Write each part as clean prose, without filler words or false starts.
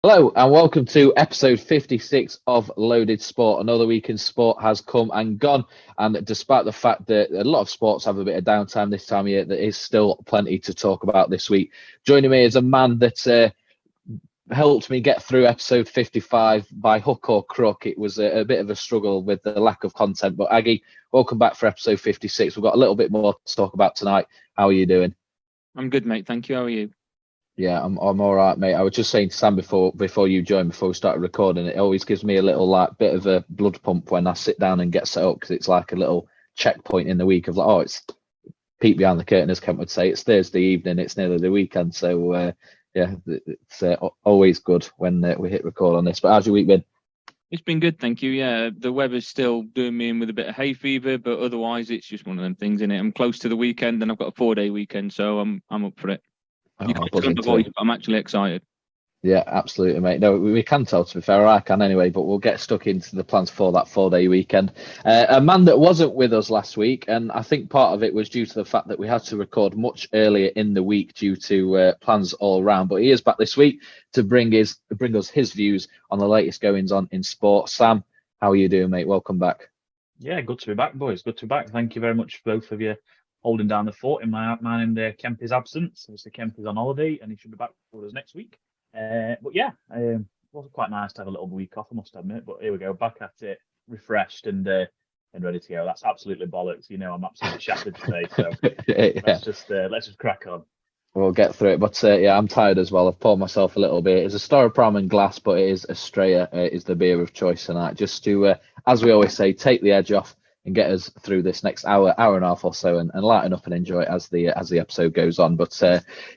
Hello and welcome to episode 56 of Loaded Sport. Another week in sport has come and gone, and despite the fact that a lot of sports have a bit of downtime this time of year, there is still plenty to talk about this week. Joining me is a man that helped me get through episode 55 by hook or crook. It was a bit of a struggle with the lack of content, but Aggie, welcome back for episode 56. We've got a little bit more to talk about tonight. How are you doing? I'm good, mate. Thank you. How are you? Yeah, I'm all right, mate. I was just saying to Sam before you joined, before we started recording, it always gives me a little like bit of a blood pump when I sit down and get set up because it's like a little checkpoint in the week of like, oh, it's peek behind the curtain, as Kent would say. It's Thursday evening, it's nearly the weekend, so yeah, it's always good when we hit record on this. But how's your week been? It's been good, thank you. Yeah, the weather's still doing me in with a bit of hay fever, but otherwise it's just one of them things, innit? I'm close to the weekend, and I've got a 4-day weekend, so I'm up for it. You Oh, can tell buzzing my too. voice, but I'm actually excited. Yeah, absolutely, mate. No, we can tell, to be fair, or I can anyway, but we'll get stuck into the plans for that 4-day weekend. A man that wasn't with us last week, and I think part of it was due to the fact that we had to record much earlier in the week due to plans all around, but he is back this week to bring us his views on the latest goings on in sport. Sam, how are you doing, mate? Welcome back. Yeah, good to be back, boys. Good to be back. Thank you very much, both of you, holding down the fort in my man in Kempy's absence. Obviously, Kemp is on holiday and he should be back with us next week. But yeah, it was quite nice to have a little week off, I must admit. But here we go, back at it, refreshed and ready to go. That's absolutely bollocks. You know, I'm absolutely shattered today. So Yeah. let's just crack on. We'll get through it, but yeah, I'm tired as well. I've poured myself a little bit. It's a Styropram and glass, but it is Estrella is the beer of choice tonight. Just to, as we always say, take the edge off and get us through this next hour and a half or so, and lighten up and enjoy it as the episode goes on. But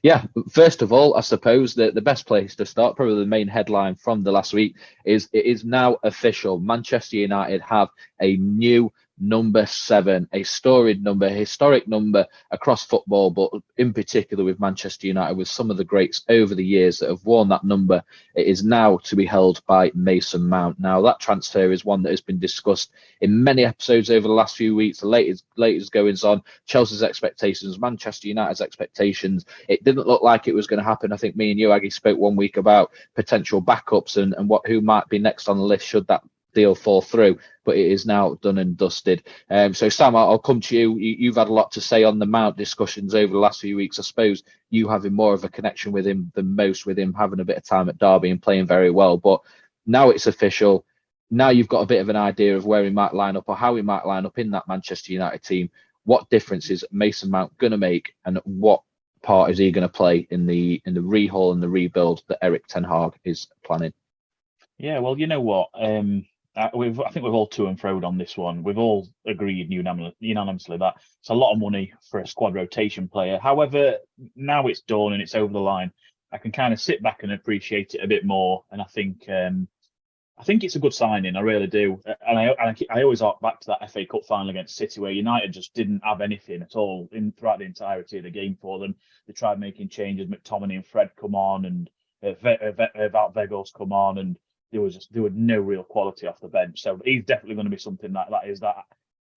yeah, first of all, I suppose the best place to start, probably the main headline from the last week, is it is now official. Manchester United have a new number 7, a storied number, historic number across football, but in particular with Manchester United, with some of the greats over the years that have worn that number. It is now to be held by Mason Mount. Now, that transfer is one that has been discussed in many episodes over the last few weeks. The latest goings on, Chelsea's expectations, Manchester United's expectations. It didn't look like it was going to happen. I think me and you, Aggie, spoke one week about potential backups and who might be next on the list should that deal fall through, but it is now done and dusted. So Sam, I'll come to you. You've had a lot to say on the Mount discussions over the last few weeks. I suppose you having more of a connection with him than most, with him having a bit of time at Derby and playing very well. But now it's official. Now you've got a bit of an idea of where he might line up or how he might line up in that Manchester United team. What difference is Mason Mount going to make, and what part is he going to play in the rehaul and the rebuild that Eric Ten Hag is planning? Yeah, well, you know what? I think we've all to and froed on this one. We've all agreed unanimously that it's a lot of money for a squad rotation player. However, now it's done and it's over the line, I can kind of sit back and appreciate it a bit more. And I think it's a good signing. I really do. And I always hark back to that FA Cup final against City where United just didn't have anything at all throughout the entirety of the game for them. They tried making changes. McTominay and Fred come on, and Wout Weghorst come on, and there were no real quality off the bench. So he's definitely going to be something that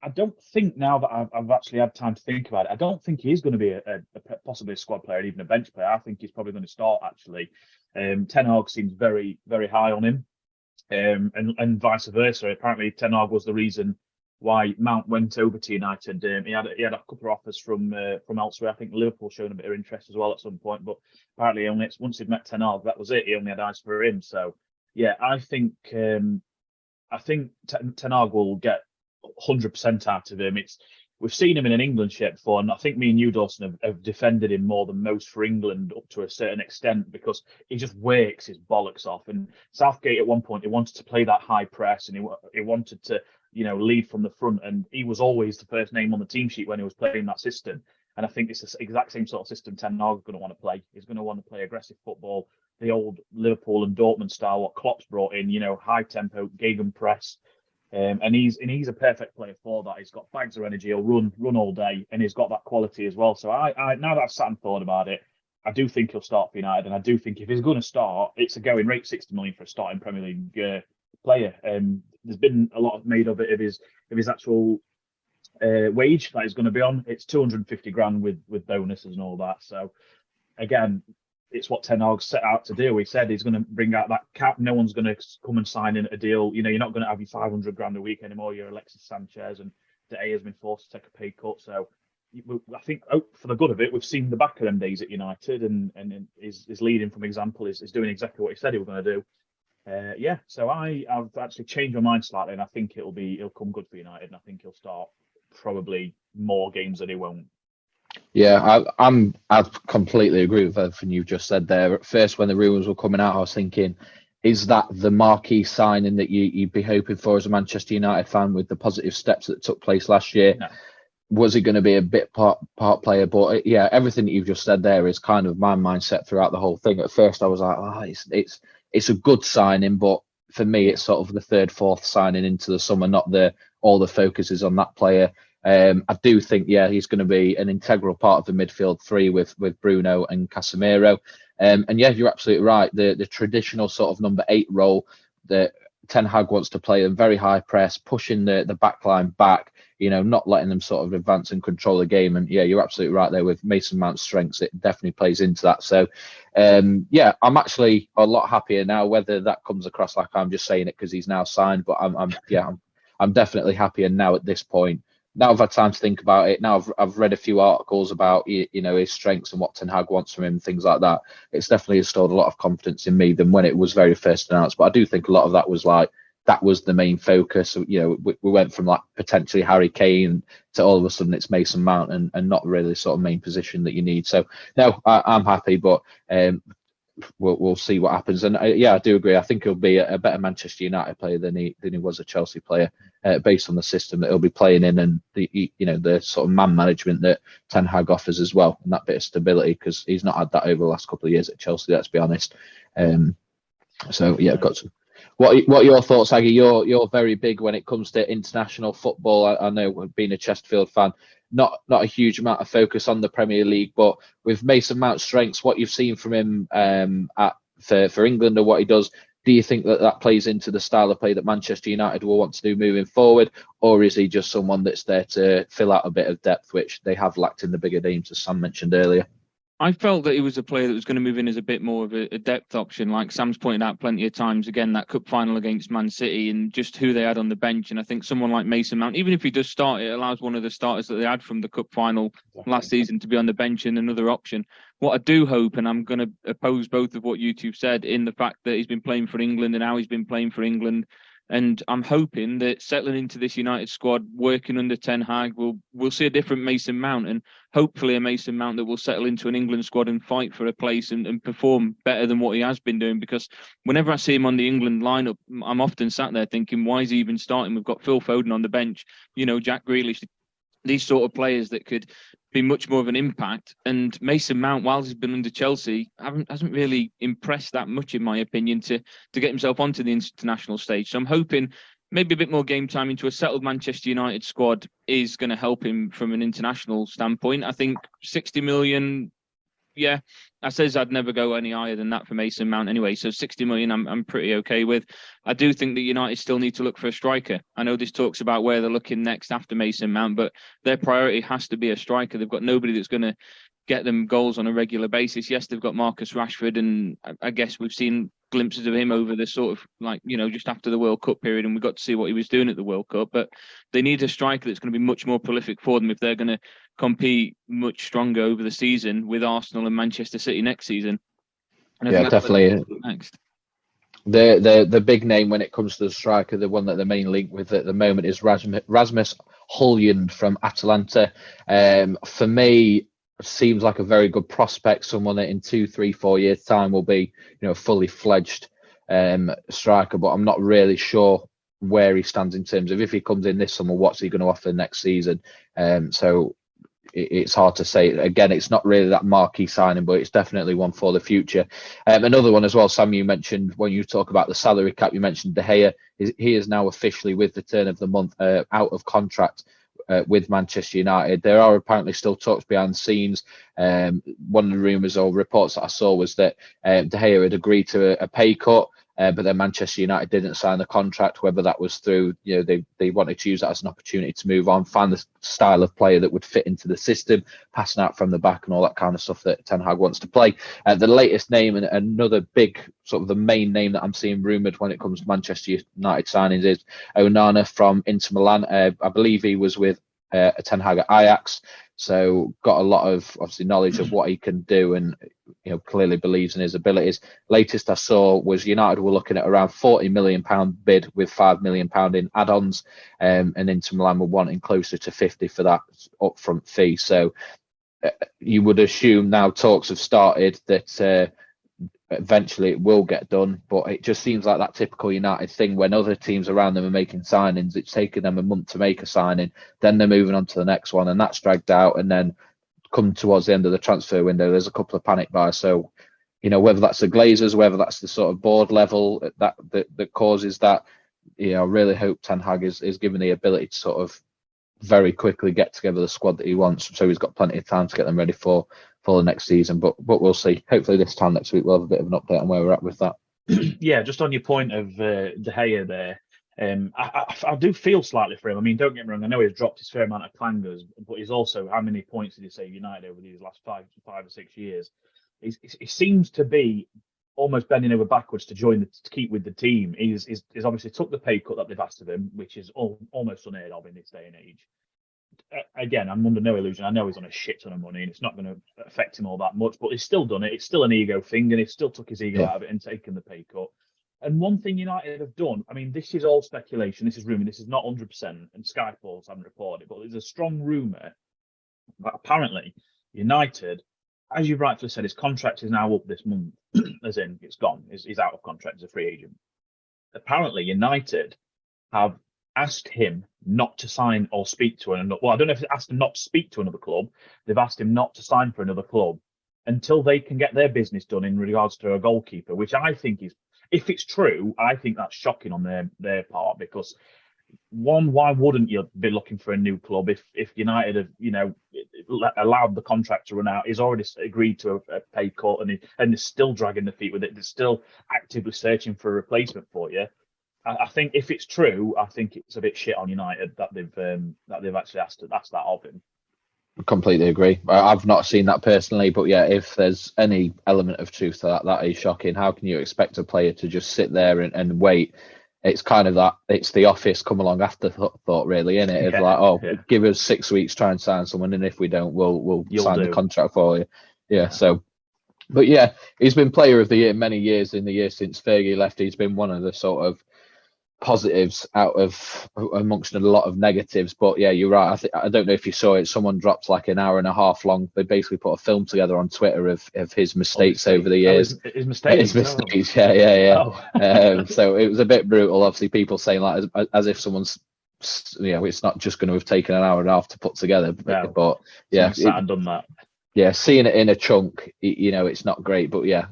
I don't think, now that I've actually had time to think about it, I don't think he's going to be possibly a squad player, even a bench player. I think he's probably going to start actually. Ten Hag seems very, very high on him, and vice versa. Apparently, Ten Hag was the reason why Mount went over to United. He had a couple of offers from elsewhere. I think Liverpool showing a bit of interest as well at some point, but apparently once he'd met Ten Hag, that was it. He only had eyes for him. So yeah, I think Ten Hag will get 100% out of him. We've seen him in an England shirt before, and I think me and you, Dawson, have defended him more than most for England up to a certain extent because he just wakes his bollocks off. And Southgate at one point he wanted to play that high press and he wanted to lead from the front, and he was always the first name on the team sheet when he was playing that system. And I think it's the exact same sort of system Ten Hag is going to want to play. He's going to want to play aggressive football, the old Liverpool and Dortmund style, what Klopp's brought in, high tempo, gegenpress. And he's a perfect player for that. He's got bags of energy. He'll run all day, and he's got that quality as well. So I now that I've sat and thought about it, I do think he'll start for United, and I do think if he's going to start, it's a going rate, 60 million for a starting Premier League player. There's been a lot made of it of his actual wage that he's going to be on. It's 250 grand with bonuses and all that. So again, it's what Ten Hag set out to do. He said he's going to bring out that cap. No one's going to come and sign in a deal. You know, you're not going to have your 500 grand a week anymore. You're Alexis Sanchez, and De Gea has been forced to take a pay cut. So I think, for the good of it, we've seen the back of them days at United, and his leading from example is doing exactly what he said he was going to do. So I've actually changed my mind slightly, and I think he'll come good for United, and I think he'll start probably more games than he won't. Yeah, I completely agree with everything you've just said there. At first, when the rumours were coming out, I was thinking, is that the marquee signing that you'd be hoping for as a Manchester United fan with the positive steps that took place last year? No. Was he going to be a bit part player? But yeah, everything that you've just said there is kind of my mindset throughout the whole thing. At first, I was like, it's a good signing, but for me, it's sort of the third, fourth signing into the summer, not all the focus is on that player. I do think, he's going to be an integral part of the midfield three with Bruno and Casemiro. And yeah, you're absolutely right. The traditional sort of number 8 role that Ten Hag wants to play, them very high press, pushing the back line back, not letting them sort of advance and control the game. And yeah, you're absolutely right there with Mason Mount's strengths. It definitely plays into that. So I'm actually a lot happier now. Whether that comes across like I'm just saying it because he's now signed, but I'm definitely happier now at this point. Now I've had time to think about it. Now I've read a few articles about his strengths and what Ten Hag wants from him, things like that. It's definitely installed a lot of confidence in me than when it was very first announced. But I do think a lot of that was the main focus. We went from like potentially Harry Kane to all of a sudden it's Mason Mount and not really the sort of main position that you need. So no, I'm happy, but we'll see what happens. And I do agree. I think he'll be a better Manchester United player than he was a Chelsea player, based on the system that he'll be playing in and the sort of man management that Ten Hag offers as well, and that bit of stability, because he's not had that over the last couple of years at Chelsea. Let's be honest. Got some. What are your thoughts, Aggie? You're very big when it comes to international football. I know, being a Chesterfield fan, not a huge amount of focus on the Premier League, but with Mason Mount's strengths, what you've seen from him for England or what he does, do you think that plays into the style of play that Manchester United will want to do moving forward, or is he just someone that's there to fill out a bit of depth, which they have lacked in the bigger names, as Sam mentioned earlier? I felt that he was a player that was going to move in as a bit more of a depth option, like Sam's pointed out plenty of times. Again, that cup final against Man City and just who they had on the bench. And I think someone like Mason Mount, even if he does start, it allows one of the starters that they had from the cup final last season to be on the bench and another option. What I do hope, and I'm going to oppose both of what you two said, in the fact that he's been playing for England and how he's been playing for England. And I'm hoping that settling into this United squad, working under Ten Hag, we'll see a different Mason Mount, and hopefully a Mason Mount that will settle into an England squad and fight for a place and perform better than what he has been doing. Because whenever I see him on the England lineup, I'm often sat there thinking, why is he even starting? We've got Phil Foden on the bench, Jack Grealish, these sort of players that could be much more of an impact. And Mason Mount, while he's been under Chelsea, hasn't really impressed that much, in my opinion, to get himself onto the international stage. So I'm hoping maybe a bit more game time into a settled Manchester United squad is going to help him from an international standpoint. I think 60 million, I says I'd never go any higher than that for Mason Mount anyway. So 60 million, I'm pretty okay with. I do think that United still need to look for a striker. I know this talks about where they're looking next after Mason Mount, but their priority has to be a striker. They've got nobody that's going to get them goals on a regular basis. Yes, they've got Marcus Rashford, and I guess we've seen glimpses of him over the sort of just after the World Cup period, and we got to see what he was doing at the World Cup. But they need a striker that's going to be much more prolific for them if they're going to compete much stronger over the season with Arsenal and Manchester City next season. And definitely. Next. The big name when it comes to the striker, the one that the main link with at the moment is Rasmus Højlund from Atalanta. For me, seems like a very good prospect, someone that in 2, 3, 4 years time will be fully fledged striker, but I'm not really sure where he stands in terms of if he comes in this summer, what's he going to offer next season. So it's hard to say. Again, it's not really that marquee signing, but it's definitely one for the future. Another one as well, Sam, you mentioned when you talk about the salary cap, you mentioned De Gea. He is now officially, with the turn of the month, out of contract with Manchester United. There are apparently still talks behind the scenes. One of the rumours or reports that I saw was that De Gea had agreed to a pay cut. but then Manchester United didn't sign the contract, whether that was through, they wanted to use that as an opportunity to move on, find the style of player that would fit into the system, passing out from the back and all that kind of stuff that Ten Hag wants to play. The latest name, and another big sort of the main name that I'm seeing rumoured when it comes to Manchester United signings, is Onana from Inter Milan. I believe he was with Ten Hag at Ajax, so got a lot of obviously knowledge of what he can do, and clearly believes in his abilities. Latest I saw was United were looking at around £40 million bid with £5 million in add-ons, and Inter Milan were wanting closer to 50 for that upfront fee. So you would assume now talks have started that eventually it will get done, but it just seems like that typical United thing when other teams around them are making signings, it's taken them a month to make a signing, then they're moving on to the next one, and that's dragged out, and then come towards the end of the transfer window, there's a couple of panic buys. So, whether that's the Glazers, whether that's the sort of board level that causes that, I really hope Ten Hag is given the ability to sort of very quickly get together the squad that he wants, so he's got plenty of time to get them ready for the next season. But we'll see. Hopefully this time next week we'll have a bit of an update on where we're at with that. Yeah, just on your point of De Gea there, I do feel slightly for him. I mean, don't get me wrong, I know he's dropped his fair amount of clangers, but he's also, how many points did he save United over these last five or 6 years? He seems to be almost bending over backwards to keep with the team. He's obviously took the pay cut that they've asked of him, which is almost unheard of in this day and age. Again, I'm under no illusion. I know he's on a shit ton of money and it's not going to affect him all that much, but he's still done it. It's still an ego thing, and he still took his ego out of it and taken the pay cut. And one thing United have done, I mean, this is all speculation, this is rumour, this is not 100%, and Sky Sports haven't reported it, but there's a strong rumour that apparently United, as you rightfully said, his contract is now up this month, as in it's gone, he's out of contract as a free agent. Apparently United have asked him not to sign or speak to another. Well, I don't know if they asked him not to speak to another club. They've asked him not to sign for another club until they can get their business done in regards to a goalkeeper, which I think is, if it's true, I think that's shocking on their part, because one, why wouldn't you be looking for a new club if United have, allowed the contract to run out? He's already agreed to a pay cut, and they're still dragging their feet with it. They're still actively searching for a replacement for you. I think if it's true, I think it's a bit shit on United that they've actually asked that of him. I completely agree. I've not seen that personally, but yeah, if there's any element of truth to that is shocking. How can you expect a player to just sit there and wait? It's kind of that, it's the Office come along afterthought, really, isn't it? It's like, give us 6 weeks, try and sign someone, and if we don't, we'll sign the contract for you. Yeah, so. But yeah, he's been player of the year many years. In the years since Fergie left, he's been one of the sort of positives out of amongst a lot of negatives. But yeah, you're right. I don't know if you saw it. Someone dropped like an hour and a half long. They basically put a film together on Twitter of his mistakes over the years. His mistakes. Yeah. So it was a bit brutal. Obviously, people saying like as if someone's, it's not just going to have taken an hour and a half to put together. No. But yeah, sat and done that. Yeah, seeing it in a chunk, it's not great. But yeah.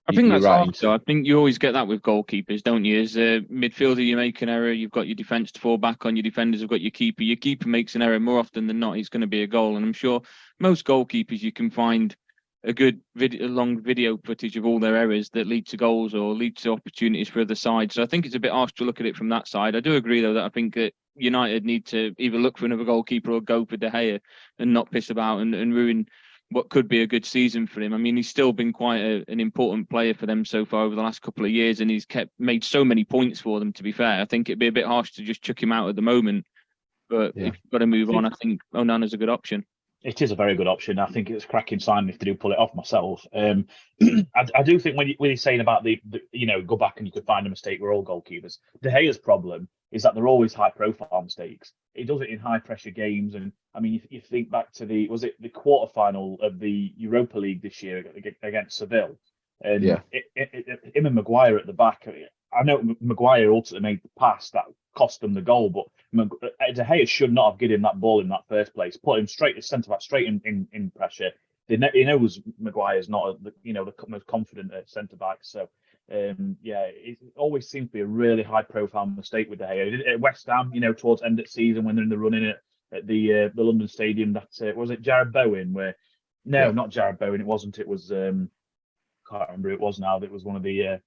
I think that's hard. So I think you always get that with goalkeepers, don't you? As a midfielder, you make an error, you've got your defence to fall back on, your defenders have got your keeper. Your keeper makes an error, more often than not, he's going to be a goal. And I'm sure most goalkeepers, you can find a good long video footage of all their errors that lead to goals or lead to opportunities for other sides. So I think it's a bit harsh to look at it from that side. I do agree, though, that I think that United need to either look for another goalkeeper or go for De Gea and not piss about and ruin what could be a good season for him. I mean, he's still been quite an important player for them so far over the last couple of years, and he's made so many points for them, to be fair. I think it'd be a bit harsh to just chuck him out at the moment. But if you've got to move on, I think Onana's a good option. It is a very good option. I think it's a cracking sign if they do pull it off myself. I do think when you're saying about the go back and you could find a mistake, we're all goalkeepers. De Gea's problem is that they're always high-profile mistakes. He does it in high-pressure games, and I mean, if you think back to the quarterfinal of the Europa League this year against Seville, and him and Maguire at the back. I know Maguire ultimately made the pass that cost them the goal, but De Gea should not have given him that ball in that first place. Put him straight to centre back, straight in pressure. He knows Maguire's not the most confident centre back, so. It always seems to be a really high-profile mistake with De Gea. He did it at West Ham, towards end of season when they're in the running at the London Stadium. That was it. Jared Bowen, not Jared Bowen. It wasn't. It was can't remember who it was now. It was one of the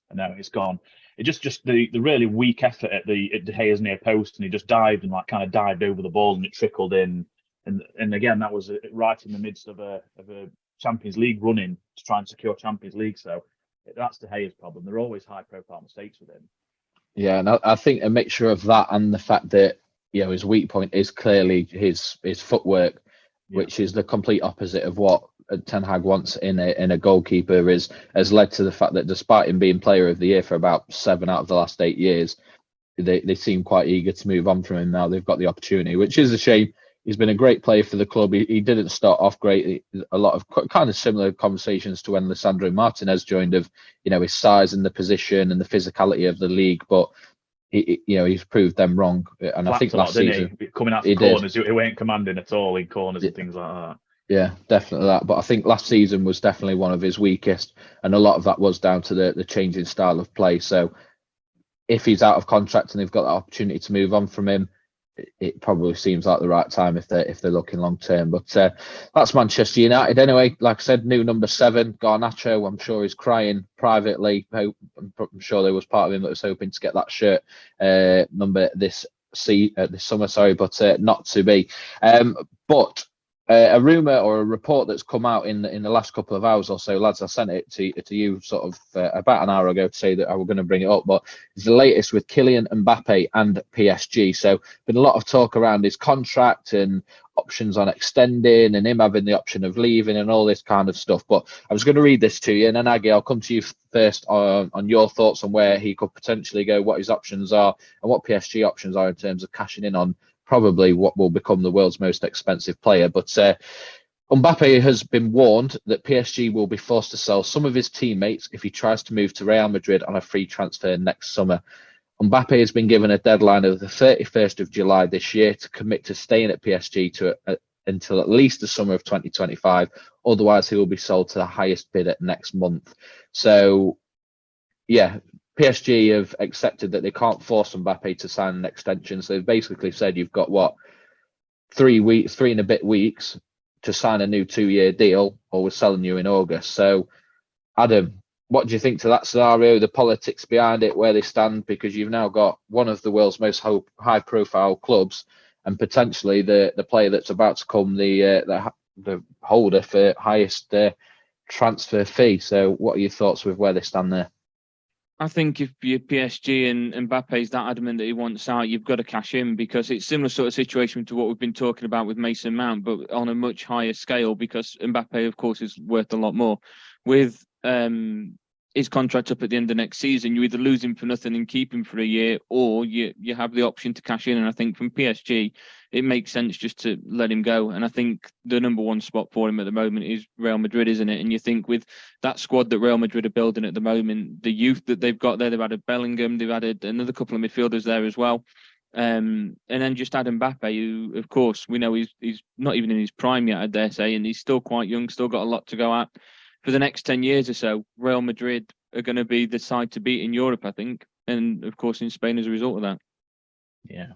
and now it's gone. It just the really weak effort at De Gea's near post, and he just dived and kind of dived over the ball, and it trickled in. And again, that was right in the midst of a Champions League running to try and secure Champions League. So that's De Gea's problem. There are always high-profile mistakes with him. Yeah, and I think a mixture of that and the fact that his weak point is clearly his footwork, which is the complete opposite of what Ten Hag wants in a goalkeeper, has led to the fact that despite him being Player of the Year for about 7 out of the last 8 years, they seem quite eager to move on from him now. They've got the opportunity, which is a shame. He's been a great player for the club. He didn't start off great. A lot of kind of similar conversations to when Lisandro Martinez joined, of his size and the position and the physicality of the league, but he's proved them wrong. And I think last season, coming out from corners, he weren't commanding at all in corners and things like that. Yeah, definitely that. But I think last season was definitely one of his weakest, and a lot of that was down to the changing style of play. So if he's out of contract and they've got the opportunity to move on from him, it probably seems like the right time if they're looking long term. But that's Manchester United anyway. Like I said, new number 7, Garnacho. I'm sure he's crying privately. I'm sure there was part of him that was hoping to get that shirt number this summer. But not to be. But a rumour or a report that's come out in the last couple of hours or so, lads, I sent it to you sort of about an hour ago to say that I was going to bring it up, but it's the latest with Kylian Mbappe and PSG. So been a lot of talk around his contract and options on extending and him having the option of leaving and all this kind of stuff. But I was going to read this to you, and then Aggie, I'll come to you first on your thoughts on where he could potentially go, what his options are, and what PSG options are in terms of cashing in on probably what will become the world's most expensive player. But Mbappe has been warned that PSG will be forced to sell some of his teammates if he tries to move to Real Madrid on a free transfer next summer. Mbappe has been given a deadline of the 31st of July this year to commit to staying at PSG until at least the summer of 2025. Otherwise, he will be sold to the highest bidder next month. So, yeah, PSG have accepted that they can't force Mbappe to sign an extension. So they've basically said you've got 3 and a bit weeks to sign a new 2-year deal, or we're selling you in August. So, Adam, what do you think to that scenario, the politics behind it, where they stand? Because you've now got one of the world's most high-profile clubs, and potentially the player that's about to come the holder for highest transfer fee. So, what are your thoughts with where they stand there? I think if you're PSG and Mbappe's that adamant that he wants out, you've got to cash in, because it's similar sort of situation to what we've been talking about with Mason Mount, but on a much higher scale, because Mbappe, of course, is worth a lot more. With his contract up at the end of next season, you either lose him for nothing and keep him for a year, or you have the option to cash in. And I think from PSG, it makes sense just to let him go. And I think the number one spot for him at the moment is Real Madrid, isn't it? And you think with that squad that Real Madrid are building at the moment, the youth that they've got there, they've added Bellingham, they've added another couple of midfielders there as well. And then just add Mbappe, who, of course, we know he's not even in his prime yet, I dare say, and he's still quite young, still got a lot to go at. For the next 10 years or so, Real Madrid are going to be the side to beat in Europe, I think. And, of course, in Spain as a result of that. Yeah.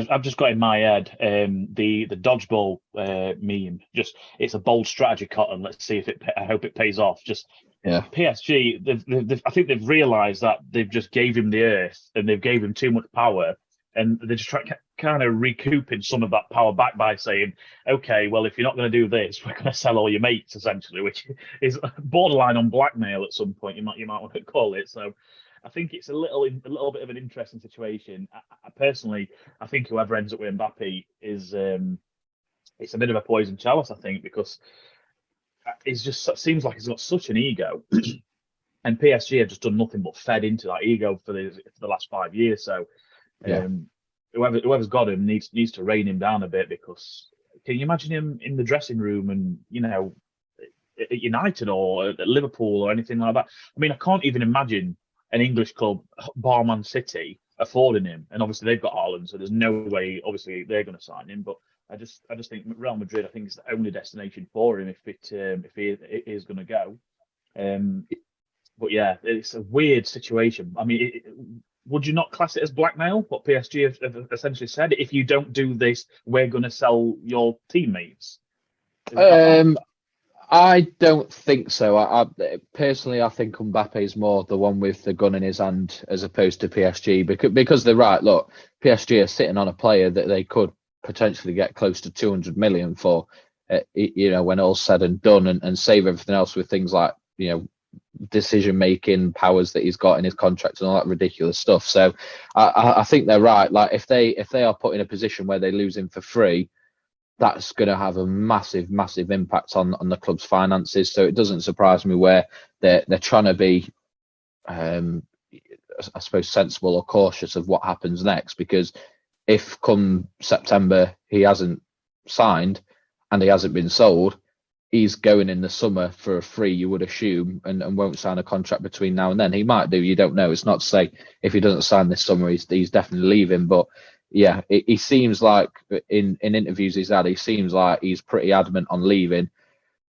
I've just got in my head the dodgeball meme. Just, it's a bold strategy, Cotton. Let's see if I hope it pays off. PSG, I think they've realised that they've just gave him the earth and they've gave him too much power. And they're just trying kind of recouping some of that power back by saying, okay, well, if you're not going to do this, we're going to sell all your mates, essentially, which is borderline on blackmail at some point, you might want to call it. So I think it's a little bit of an interesting situation. I personally think whoever ends up with Mbappe is it's a bit of a poison chalice, I think, because it seems like he's got such an ego. And PSG have just done nothing but fed into that ego for the last 5 years. So whoever's got him needs to rein him down a bit, because can you imagine him in the dressing room and, at United or at Liverpool or anything like that? I mean, I can't even imagine an English club, bar Man City, affording him. And obviously they've got Haaland, so there's no way, obviously, they're going to sign him. But I just think Real Madrid, I think, is the only destination for him if he is going to go. But yeah, it's a weird situation. I mean, would you not class it as blackmail, what PSG have essentially said? If you don't do this, we're going to sell your teammates. I I don't think so. I personally, I think Mbappe is more the one with the gun in his hand as opposed to PSG because they're right. Look, PSG are sitting on a player that they could potentially get close to 200 million for, when all's said and done, and save everything else with things like decision making powers that he's got in his contract and all that ridiculous stuff. So I think they're right. Like if they are put in a position where they lose him for free, that's going to have a massive impact on the club's finances. So it doesn't surprise me where they're trying to be, I suppose, sensible or cautious of what happens next. Because if come September he hasn't signed and he hasn't been sold, he's going in the summer for a free, you would assume, and won't sign a contract between now and then. He might do, you don't know. It's not to say if he doesn't sign this summer, he's definitely leaving. But yeah, he seems like in interviews he's had, he seems like he's pretty adamant on leaving.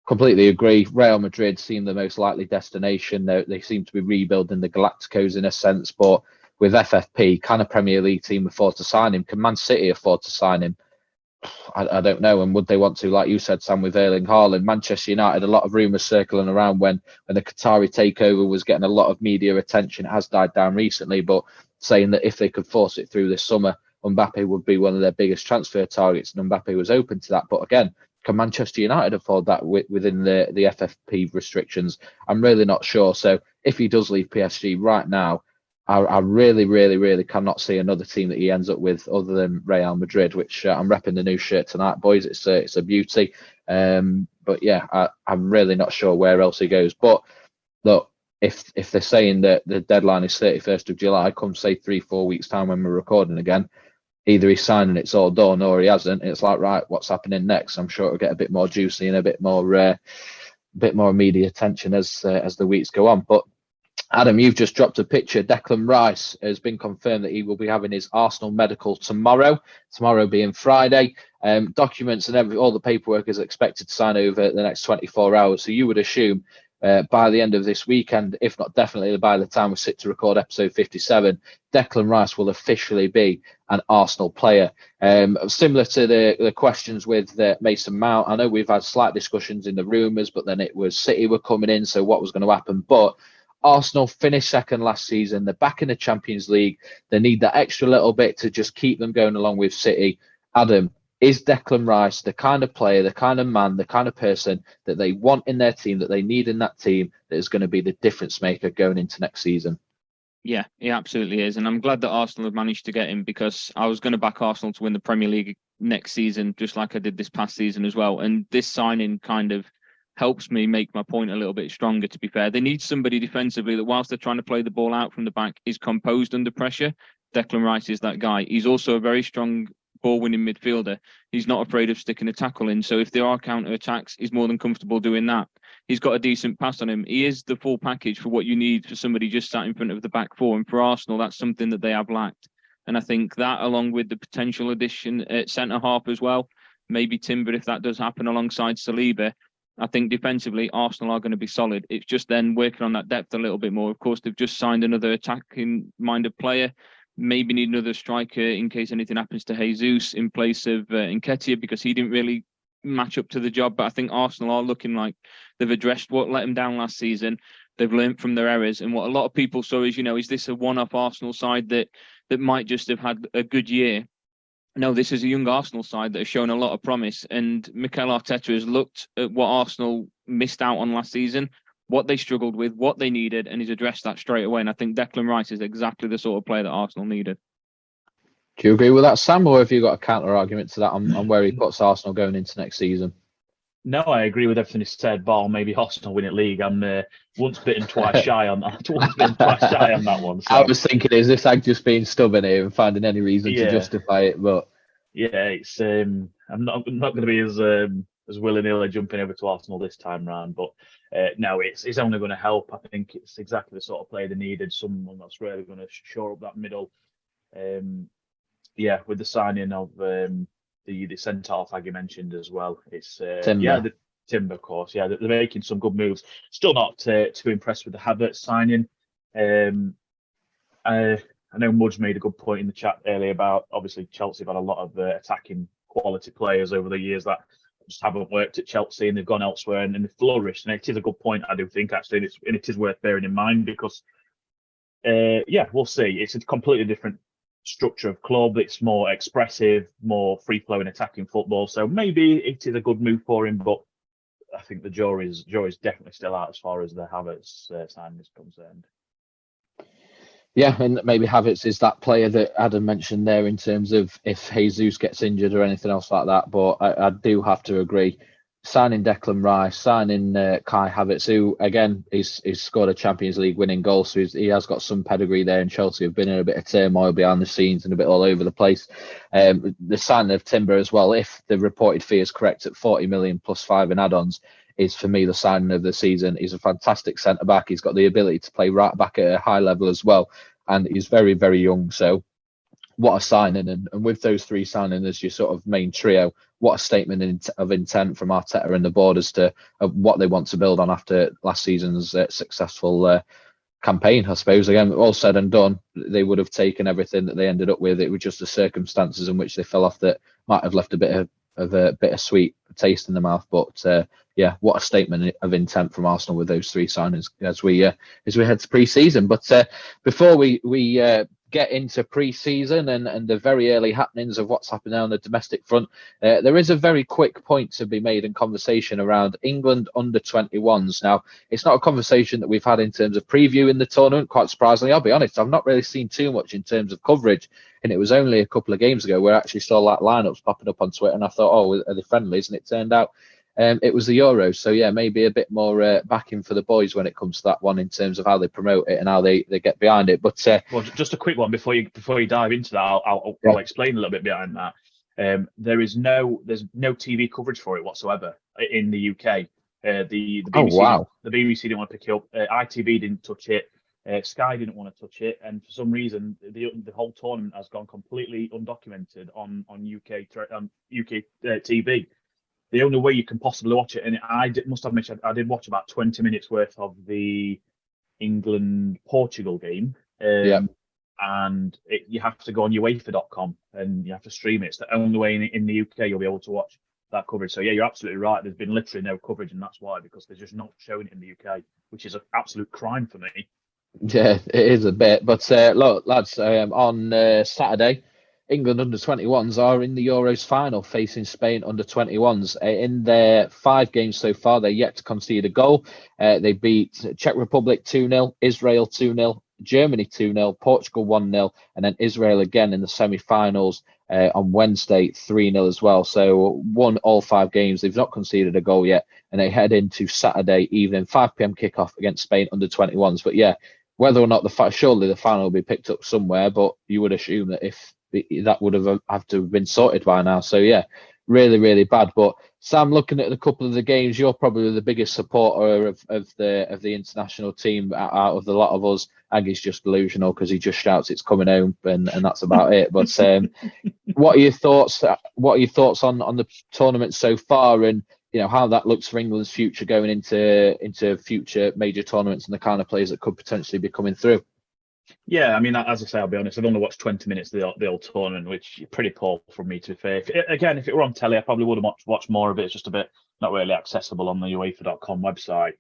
Completely agree. Real Madrid seem the most likely destination. They seem to be rebuilding the Galacticos in a sense, but with FFP, can a Premier League team afford to sign him? Can Man City afford to sign him? I don't know. And would they want to, like you said, Sam, with Erling Haaland? Manchester United, a lot of rumours circling around when the Qatari takeover was getting a lot of media attention. It has died down recently, but saying that if they could force it through this summer, Mbappe would be one of their biggest transfer targets, and Mbappe was open to that. But again, can Manchester United afford that within the FFP restrictions? I'm really not sure. So if he does leave PSG right now, I really cannot see another team that he ends up with other than Real Madrid, which I'm repping the new shirt tonight, boys. It's a beauty. But yeah, I'm really not sure where else he goes. But look, if they're saying that the deadline is 31st of July, come say 3-4 weeks time when we're recording again, either he's signing it's all done or he hasn't. It's like, right, what's happening next? I'm sure it'll get a bit more juicy and a bit more media attention as the weeks go on. But Adam, you've just dropped a picture. Declan Rice has been confirmed that he will be having his Arsenal medical tomorrow being Friday. Documents and all the paperwork is expected to sign over the next 24 hours. So you would assume by the end of this weekend, if not definitely by the time we sit to record episode 57, Declan Rice will officially be an Arsenal player. Similar to the questions with Mason Mount, I know we've had slight discussions in the rumours, but then it was City were coming in, so what was going to happen? But Arsenal finished second last season. They're back in the Champions League. They need that extra little bit to just keep them going along with City. Adam, is Declan Rice the kind of player, the kind of man, the kind of person that they want in their team, that they need in that team, that is going to be the difference maker going into next season? Yeah, he absolutely is. And I'm glad that Arsenal have managed to get him, because I was going to back Arsenal to win the Premier League next season, just like I did this past season as well. And this signing kind of helps me make my point a little bit stronger, to be fair. They need somebody defensively that, whilst they're trying to play the ball out from the back, is composed under pressure. Declan Rice is that guy. He's also a very strong ball-winning midfielder. He's not afraid of sticking a tackle in. So if there are counter-attacks, he's more than comfortable doing that. He's got a decent pass on him. He is the full package for what you need for somebody just sat in front of the back four. And for Arsenal, that's something that they have lacked. And I think that, along with the potential addition at centre-half as well, maybe Timber, if that does happen, alongside Saliba, I think defensively, Arsenal are going to be solid. It's just then working on that depth a little bit more. Of course, they've just signed another attacking-minded player. Maybe need another striker in case anything happens to Jesus in place of Nketiah, because he didn't really match up to the job. But I think Arsenal are looking like they've addressed what let them down last season. They've learned from their errors. And what a lot of people saw is, is this a one-off Arsenal side that might just have had a good year? No, this is a young Arsenal side that has shown a lot of promise. And Mikel Arteta has looked at what Arsenal missed out on last season, what they struggled with, what they needed, and he's addressed that straight away. And I think Declan Rice is exactly the sort of player that Arsenal needed. Do you agree with that, Sam, or have you got a counter argument to that on where he puts Arsenal going into next season? No, I agree with everything he said. Bar maybe Arsenal win it league. I'm once bitten, twice shy on that. Once bitten, twice shy on that one. So. I was thinking, is this Ag just being stubborn here and finding any reason to justify it? But yeah, it's I'm not going to be as willy-nilly jumping over to Arsenal this time round. But no, it's only going to help. I think it's exactly the sort of player they needed. Someone that's really going to shore up that middle. With the signing of the centre-half Aggy mentioned as well. It's Timber. Timber, of course. Yeah, they're making some good moves. Still not too impressed with the Havertz signing. I know Mudge made a good point in the chat earlier about, obviously, Chelsea have had a lot of attacking quality players over the years that just haven't worked at Chelsea and they've gone elsewhere and they've flourished. And it is a good point, I do think, actually, and it is worth bearing in mind because, we'll see. It's a completely different structure of club. It's more expressive, more free-flowing attacking football. So maybe it is a good move for him, but I think the jury's definitely still out as far as the Havertz signing is concerned. Yeah, and maybe Havertz is that player that Adam mentioned there in terms of if Jesus gets injured or anything else like that. But I do have to agree. Signing Declan Rice, signing Kai Havertz, who again he's scored a Champions League winning goal, so he has got some pedigree there. And Chelsea have been in a bit of turmoil behind the scenes and a bit all over the place. The signing of Timber as well, if the reported fee is correct at 40 million plus 5 in add-ons, is for me the signing of the season. He's a fantastic centre back. He's got the ability to play right back at a high level as well, and he's very, very young. So what a signing, and with those three signing as your sort of main trio, what a statement of intent from Arteta and the board as to what they want to build on after last season's successful campaign. I suppose, again, all said and done, they would have taken everything that they ended up with. It was just the circumstances in which they fell off that might have left a bit of a bittersweet taste in the mouth. But what a statement of intent from Arsenal with those three signings as we head to pre-season. But before we get into pre-season and the very early happenings of what's happening on the domestic front, there is a very quick point to be made in conversation around England under 21s. Now, it's not a conversation that we've had in terms of previewing the tournament, quite surprisingly. I'll be honest, I've not really seen too much in terms of coverage, and it was only a couple of games ago where I actually saw like lineups popping up on Twitter, and I thought, oh, are they friendlies? And it turned out it was the Euros. So yeah, maybe a bit more backing for the boys when it comes to that one in terms of how they promote it and how they get behind it. But well, just a quick one before you dive into that, I'll explain a little bit behind that. There's no TV coverage for it whatsoever in the UK. The BBC, the BBC didn't want to pick it up. ITV didn't touch it. Sky didn't want to touch it, and for some reason, the whole tournament has gone completely undocumented on UK TV. The only way you can possibly watch it, and must admit, I did watch about 20 minutes worth of the England-Portugal game, and you have to go on UEFA.com and you have to stream it. It's the only way in the UK you'll be able to watch that coverage. So yeah, you're absolutely right. There's been literally no coverage, and that's why, because they're just not showing it in the UK, which is an absolute crime for me. Yeah, it is a bit. But look, lads, on Saturday, England under 21s are in the Euros final facing Spain under 21s. In their 5 games so far, they're yet to concede a goal. They beat Czech Republic 2-0, Israel 2-0, Germany 2-0, Portugal 1-0, and then Israel again in the semi-finals on Wednesday 3-0 as well. So won all 5 games. They've not conceded a goal yet, and they head into Saturday evening 5 p.m. kickoff against Spain under 21s. But yeah, whether or not surely the final will be picked up somewhere, but you would assume that if that would have to have been sorted by now. So yeah, really, really bad. But Sam, looking at a couple of the games, you're probably the biggest supporter of the international team out of the lot of us. Aggy's just delusional because he just shouts it's coming home, and that's about it. But what are your thoughts? What are your thoughts on the tournament so far, and how that looks for England's future going into future major tournaments and the kind of players that could potentially be coming through? Yeah, I mean, as I say, I'll be honest, I've only watched 20 minutes of the old tournament, which is pretty poor from me, to be fair. If it were on telly, I probably would have watched more of it. It's just a bit not really accessible on the UEFA.com website.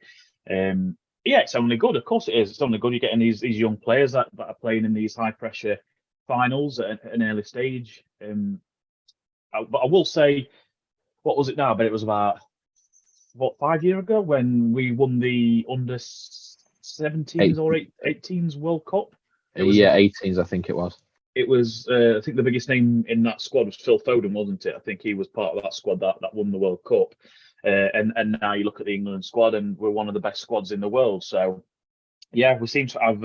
It's only good. Of course it is. It's only good. You're getting these young players that are playing in these high-pressure finals at an early stage. But I will say, what was it now? But it was about, 5 years ago when we won the under 17s or 18s World Cup? 18s, I think it was. It was, I think the biggest name in that squad was Phil Foden, wasn't it? I think he was part of that squad that won the World Cup. And now you look at the England squad, and we're one of the best squads in the world. So, yeah, we seem to have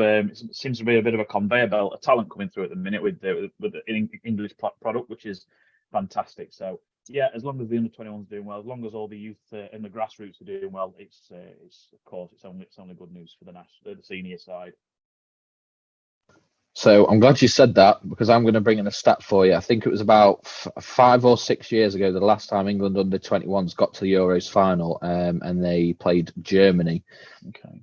seems to be a bit of a conveyor belt of talent coming through at the minute with the English product, which is fantastic. So, yeah, as long as the under 21s doing well, as long as all the youth and the grassroots are doing well, it's of course it's only good news for the senior side. So I'm glad you said that, because I'm going to bring in a stat for you. I think it was about 5 or 6 years ago, the last time England under 21s got to the Euros final, and they played Germany. Okay.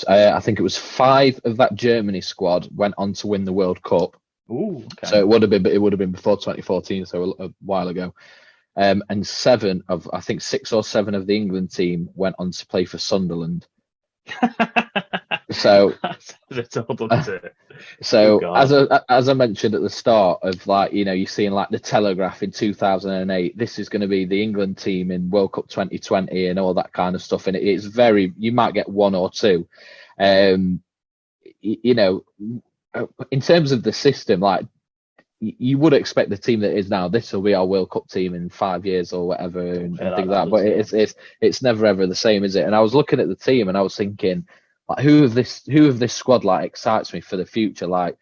I think it was 5 of that Germany squad went on to win the World Cup. Ooh, okay. So it would have been before 2014, so a while ago. and 6 or 7 of the England team went on to play for Sunderland. So, as I mentioned at the start of, like, you know, you're seeing like the Telegraph in 2008. This is going to be the England team in World Cup 2020 and all that kind of stuff. And it's very, you might get 1 or 2. You know, in terms of the system, like, you would expect the team that is now, this will be our World Cup team in 5 years or whatever, and things like that. But it's never ever the same, is it? And I was looking at the team and I was thinking, like, who of this squad like excites me for the future? Like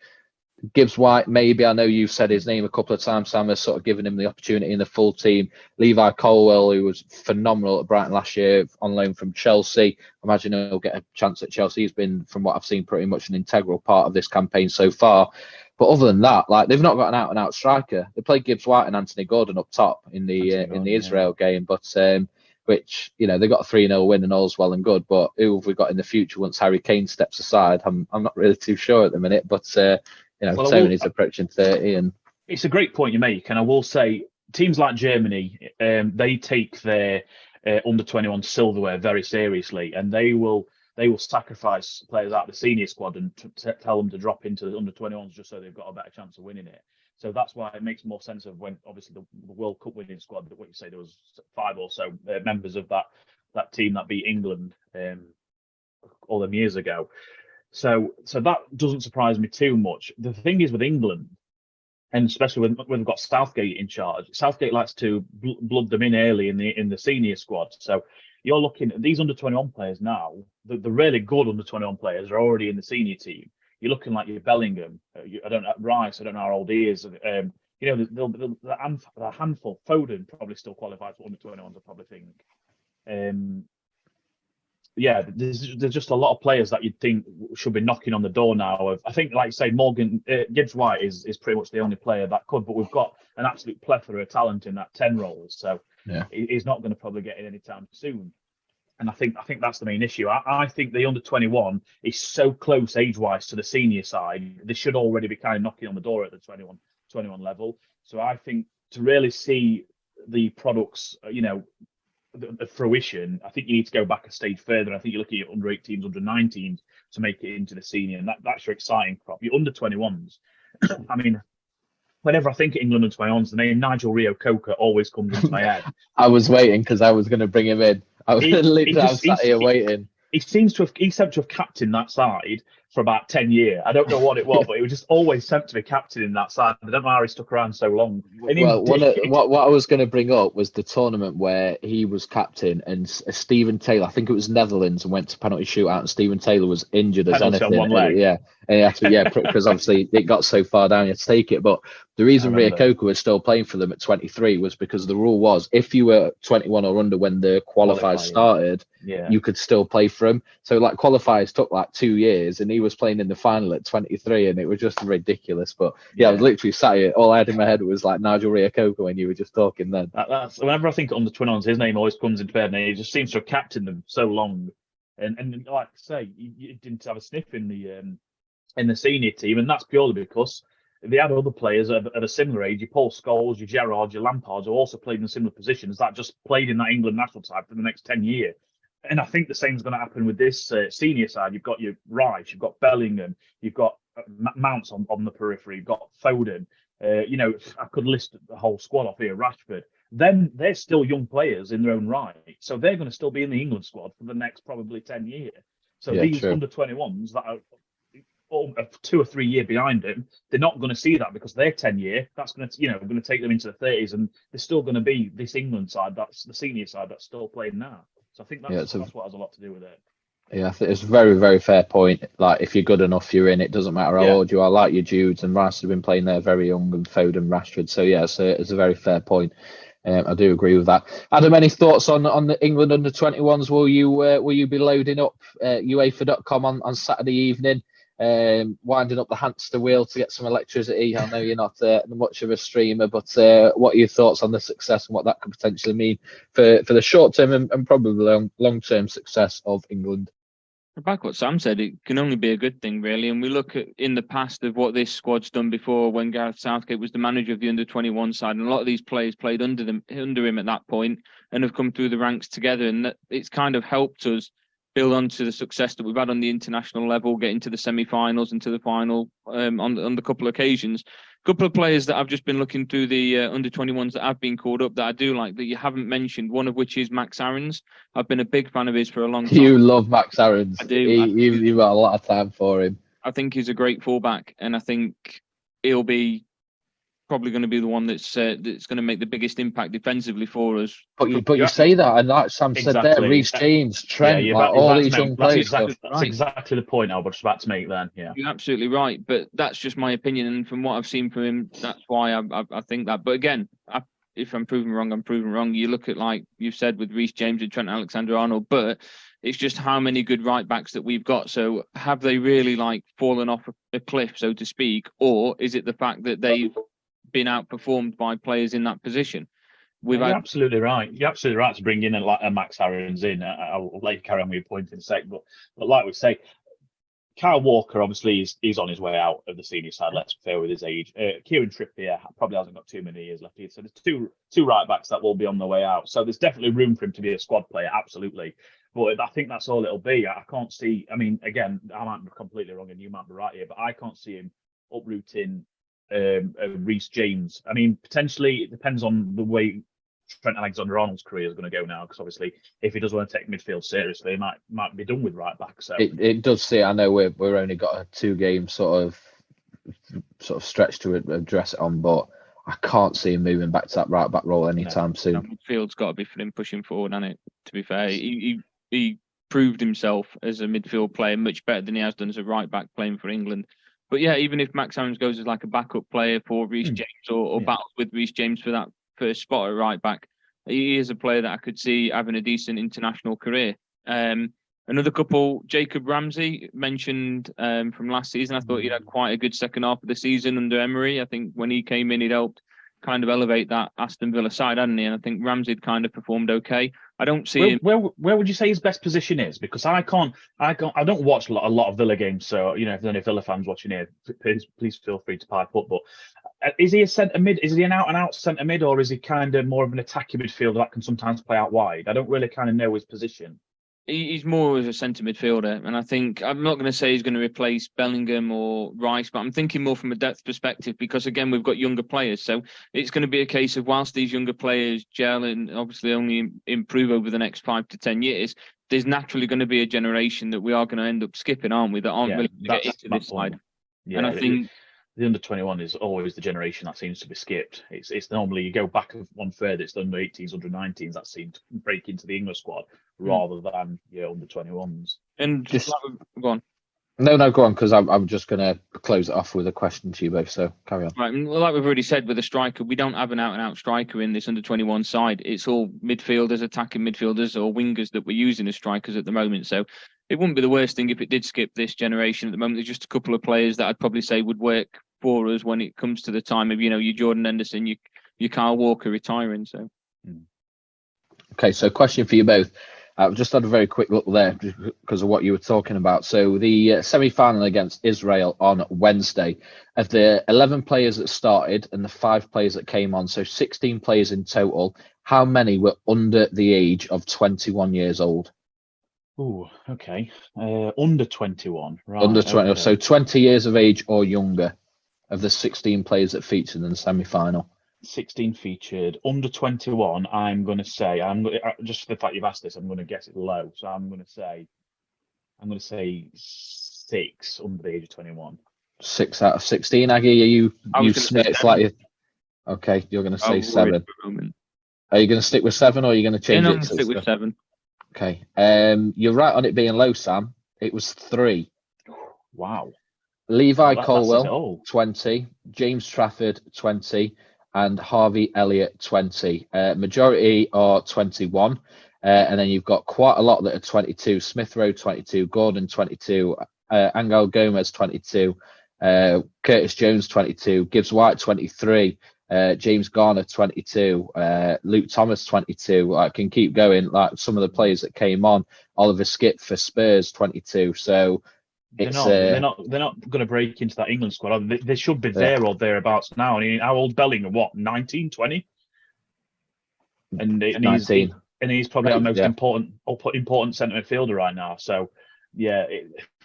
Gibbs White, maybe. I know you've said his name a couple of times, Sam, has sort of given him the opportunity in the full team. Levi Colwill, who was phenomenal at Brighton last year on loan from Chelsea. I imagine he'll get a chance at Chelsea. He's been, from what I've seen, pretty much an integral part of this campaign so far. But other than that, like, they've not got an out-and-out striker. They played Gibbs White and Anthony Gordon up top in the Israel game, but which, you know, they got a 3-0 win and all's well and good. But who have we got in the future once Harry Kane steps aside? I'm not really too sure at the minute. But you know, Tony's approaching 30, and it's a great point you make. And I will say, teams like Germany, they take their under-21 silverware very seriously, and they will sacrifice players out of the senior squad and tell them to drop into the under-21s just so they've got a better chance of winning it. So that's why it makes more sense of when, obviously, the World Cup winning squad, that what you say, there was 5 or so members of that team that beat England all them years ago. So that doesn't surprise me too much. The thing is with England, and especially when we've got Southgate in charge, Southgate likes to blood them in early in the senior squad. So you're looking at these under-21 players now. The really good under-21 players are already in the senior team. You're looking like your Bellingham. I don't know, Rice. I don't know how old he is. You know, the handful. Foden probably still qualifies for under-21s, I probably think. Yeah, there's just a lot of players that you'd think should be knocking on the door now. I think, like you say, Gibbs White is pretty much the only player that could, but we've got an absolute plethora of talent in that 10 roles. So yeah, he's not going to probably get in anytime soon. And I think that's the main issue. I think the under-21 is so close age-wise to the senior side, they should already be kind of knocking on the door at the 21 level. So I think to really see the products, you know, the fruition, I think you need to go back a stage further. I think you're looking at under-18s, under-19s to make it into the senior, and that's your exciting crop. Your under-21s, I mean, whenever I think of England under-21s, the name Nigel Rio-Coker always comes into my head. I was waiting because I was going to bring him in. I was sat here waiting. He seems to have captained that side for about 10 years. I don't know what it was, but it was just always sent to be captain in that side. I don't know how he stuck around so long. Well, what I was going to bring up was the tournament where he was captain and Stephen Taylor, I think it was Netherlands, and went to penalty shootout, and Stephen Taylor was injured as anything. On one leg. Yeah, and he had to, because obviously it got so far down, you had to take it. But the reason Rio-Coker was still playing for them at 23 was because the rule was if you were 21 or under when the qualifiers started, you could still play for them. So like qualifiers took like 2 years, and he was playing in the final at 23, and it was just ridiculous. But I was literally sat here, all I had in my head was like Nigel Rio-Coker when you were just talking then. That's whenever I think on the Twin-Ons, his name always comes into bed, and he just seems to have captained them so long. And like I say, you didn't have a sniff in the senior team, and that's purely because they had other players at a similar age. Your Paul Scholes, your Gerrard, your Lampards, who also played in similar positions that just played in that England national side for the next 10 years. And I think the same is going to happen with this senior side. You've got your Rice, you've got Bellingham, you've got Mounts on the periphery, you've got Foden. You know, I could list the whole squad off here, Rashford. Then they're still young players in their own right. So they're going to still be in the England squad for the next probably 10 years. So these under-21s that are 2 or 3 years behind them, they're not going to see that because they're 10 years. That's going to take them into the 30s, and they're still going to be this England side, that's the senior side that's still playing now. So I think that's what has a lot to do with it. Yeah, I think it's a very, very fair point. Like, if you're good enough, you're in. It doesn't matter how old you are. Like your Judes and Rice have been playing there very young, and Foden, Rashford. So yeah, it's a very fair point. I do agree with that. Adam, any thoughts on the England under-21s? Will you be loading up UEFA.com on Saturday evening, winding up the hamster wheel to get some electricity? I know you're not much of a streamer, but what are your thoughts on the success and what that could potentially mean for the short term and probably long term success of England? Back what Sam said, it can only be a good thing, really. And we look at in the past of what this squad's done before when Gareth Southgate was the manager of the under-21 side, and a lot of these players played under him at that point and have come through the ranks together, and it's kind of helped us build on to the success that we've had on the international level, getting to the semi-finals and to the final on the couple of occasions. A couple of players that I've just been looking through the under-21s that have been called up that I do like that you haven't mentioned, one of which is Max Aarons. I've been a big fan of his for a long time. You love Max Aarons. I do. You've got a lot of time for him. I think he's a great fullback, and I think he'll be probably going to be the one that's going to make the biggest impact defensively for us. But you say that, and like Sam said there, Reece James, Trent, all these young players. That's exactly the point I was about to make then. Yeah, you're absolutely right, but that's just my opinion, and from what I've seen from him, that's why I think that. But again, if I'm proven wrong, I'm proven wrong. You look at, like you've said, with Reece James and Trent Alexander-Arnold, but it's just how many good right backs that we've got. So have they really fallen off a cliff, so to speak, or is it the fact that they've been outperformed by players in that position? You're absolutely right. You're absolutely right to bring in a Max Aarons in. I'll let you carry on with your point in a sec. But like we say, Kyle Walker obviously is on his way out of the senior side. Let's be fair with his age. Kieran Trippier probably hasn't got too many years left either. So there's two right backs that will be on the way out. So there's definitely room for him to be a squad player. Absolutely. But I think that's all it'll be. I can't see. I mean, again, I might be completely wrong and you might be right here, but I can't see him uprooting Reece James. I mean, potentially it depends on the way Trent Alexander-Arnold's career is going to go now, because obviously if he does want to take midfield seriously, he might be done with right back. So it does say, I know we're only got a 2-game sort of stretch to address it on, but I can't see him moving back to that right back role anytime soon. Midfield's got to be for him pushing forward, hasn't it? To be fair, he proved himself as a midfield player much better than he has done as a right back playing for England. But yeah, even if Max Aarons goes as like a backup player for Reece James or battles with Reece James for that first spot at right back, he is a player that I could see having a decent international career. Another couple, Jacob Ramsey, mentioned from last season. I thought he'd had quite a good second half of the season under Emery. I think when he came in, he'd helped kind of elevate that Aston Villa side, hadn't he? And I think Ramsey had kind of performed okay. I don't see him. Where would you say his best position is? Because I don't watch a lot of Villa games, so if there's any Villa fans watching here, please feel free to pipe up. But is he a centre mid? Is he an out and out centre mid, or is he kind of more of an attacking midfielder that can sometimes play out wide? I don't really kind of know his position. He's more of a centre midfielder, and I think I'm not going to say he's going to replace Bellingham or Rice, but I'm thinking more from a depth perspective, because again we've got younger players, so it's going to be a case of whilst these younger players gel and obviously only improve over the next 5 to 10 years, there's naturally going to be a generation that we are going to end up skipping, aren't we? That aren't really going to get into this side. Yeah, and I think the under-21 is always the generation that seems to be skipped. It's normally, you go back one further, it's the under-18s, under-19s that seem to break into the English squad rather than under-21s. And just go on. No, go on, because I'm just going to close it off with a question to you both, so carry on. Right, well, like we've already said with a striker, we don't have an out-and-out striker in this under-21 side. It's all midfielders, attacking midfielders or wingers that we're using as strikers at the moment, so it wouldn't be the worst thing if it did skip this generation at the moment. There's just a couple of players that I'd probably say would work for us when it comes to the time of, your Jordan Henderson, your Kyle Walker retiring. So, okay, so question for you both. I've just had a very quick look there because of what you were talking about. So the semi-final against Israel on Wednesday, of the 11 players that started and the 5 players that came on, so 16 players in total, how many were under the age of 21 years old? Oh, okay. Under 21, right? Under 20, okay. So 20 years of age or younger of the 16 players that featured in the semi-final. 16 featured, under 21. I'm going to say, just for the fact you've asked this, I'm going to guess it low. So I'm going to say 6 under the age of 21. 6 out of 16. Aggie, you snitch like okay, you're going to say 7. Are you going to stick with 7 or are you going to change it? I'm going to stick with 7. Okay. You're right on it being low, Sam. It was 3. Wow. Levi Colwell, 20. James Trafford, 20. And Harvey Elliott, 20. Majority are 21. And then you've got quite a lot that are 22. Smith Rowe, 22. Gordon, 22. Angel Gomez, 22. Curtis Jones, 22. Gibbs White, 23. James Garner 22, Luke Thomas 22. I can keep going. Like some of the players that came on, Oliver Skipp for Spurs 22. So they're not going to break into that England squad. They should be there or thereabouts now. I mean, how old Bellingham? What, 19, 20? And he's probably our most important centre midfielder right now. So yeah,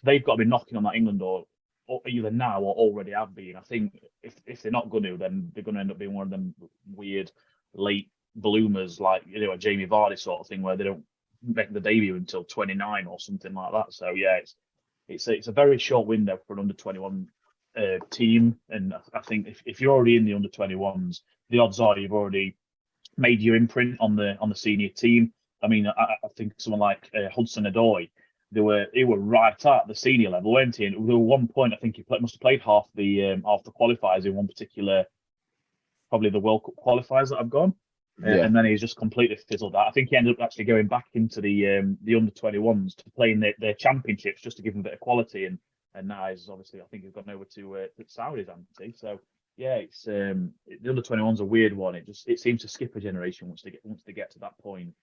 they've got to be knocking on that England door, or either now or already have been. I think if they're not going to, then they're going to end up being one of them weird late bloomers, like a Jamie Vardy sort of thing, where they don't make the debut until 29 or something like that. So yeah, it's a very short window for an under-21 team, and I think if you're already in the under-21s, the odds are you've already made your imprint on the senior team. I mean, I think someone like Hudson-Odoi, they were right at the senior level, weren't he? And there was one point I think he must have played half the qualifiers in one particular, probably the World Cup qualifiers that have gone, and then he's just completely fizzled out. I think he ended up actually going back into the under-21s to play in their championships just to give him a bit of quality, and now he's obviously, I think he's gone over to Saudis, hasn't he? So yeah, it's the under-21's a weird one. It seems to skip a generation once they get to that point.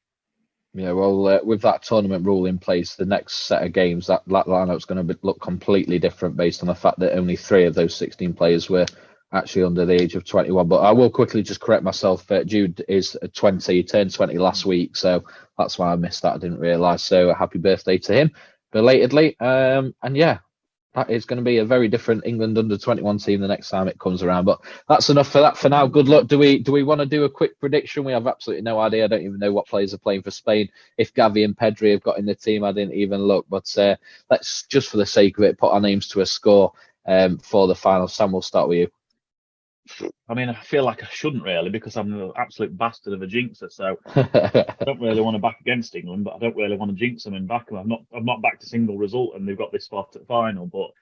Yeah, well, with that tournament rule in place, the next set of games, that lineup's going to look completely different based on the fact that only 3 of those 16 players were actually under the age of 21. But I will quickly just correct myself. Jude is 20. He turned 20 last week, so that's why I missed that. I didn't realise. So happy birthday to him, belatedly. And yeah, that is going to be a very different England under-21 team the next time it comes around. But that's enough for that for now. Good luck. Do we want to do a quick prediction? We have absolutely no idea. I don't even know what players are playing for Spain. If Gavi and Pedri have got in the team, I didn't even look. But let's, just for the sake of it, put our names to a score for the final. Sam, we'll start with you. I mean, I feel like I shouldn't really, because I'm an absolute bastard of a jinxer. So I don't really want to back against England, but I don't really want to jinx them and back them. I've not backed a single result, and they've got this spot at the final. But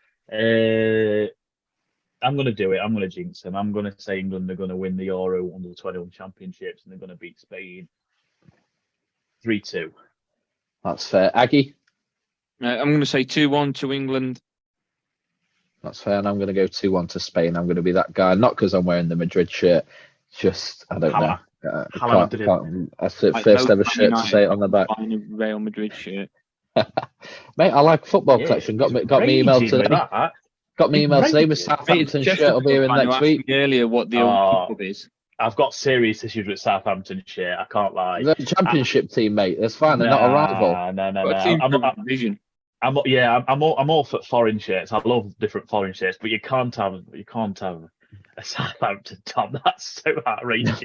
I'm going to do it. I'm going to jinx them. I'm going to say England are going to win the Euro under-21 championships, and they're going to beat Spain 3-2. That's fair. Aggie? I'm going to say 2-1 to England. That's fair, and I'm going to go 2-1 to Spain. I'm going to be that guy, not because I'm wearing the Madrid shirt. Just, I don't know. That's the first ever shirt to say it on the back. A Real Madrid shirt. Mate, I like football collection. Got me email today. Got me email today with Southampton shirt. Will be here next week. Earlier, what the old club is. I've got serious issues with Southampton shirt. I can't lie. They're a championship team, mate. That's fine. They're not a rival. No. I'm all for foreign shirts. I love different foreign shirts, but you can't have a Southampton top. That's so outrageous.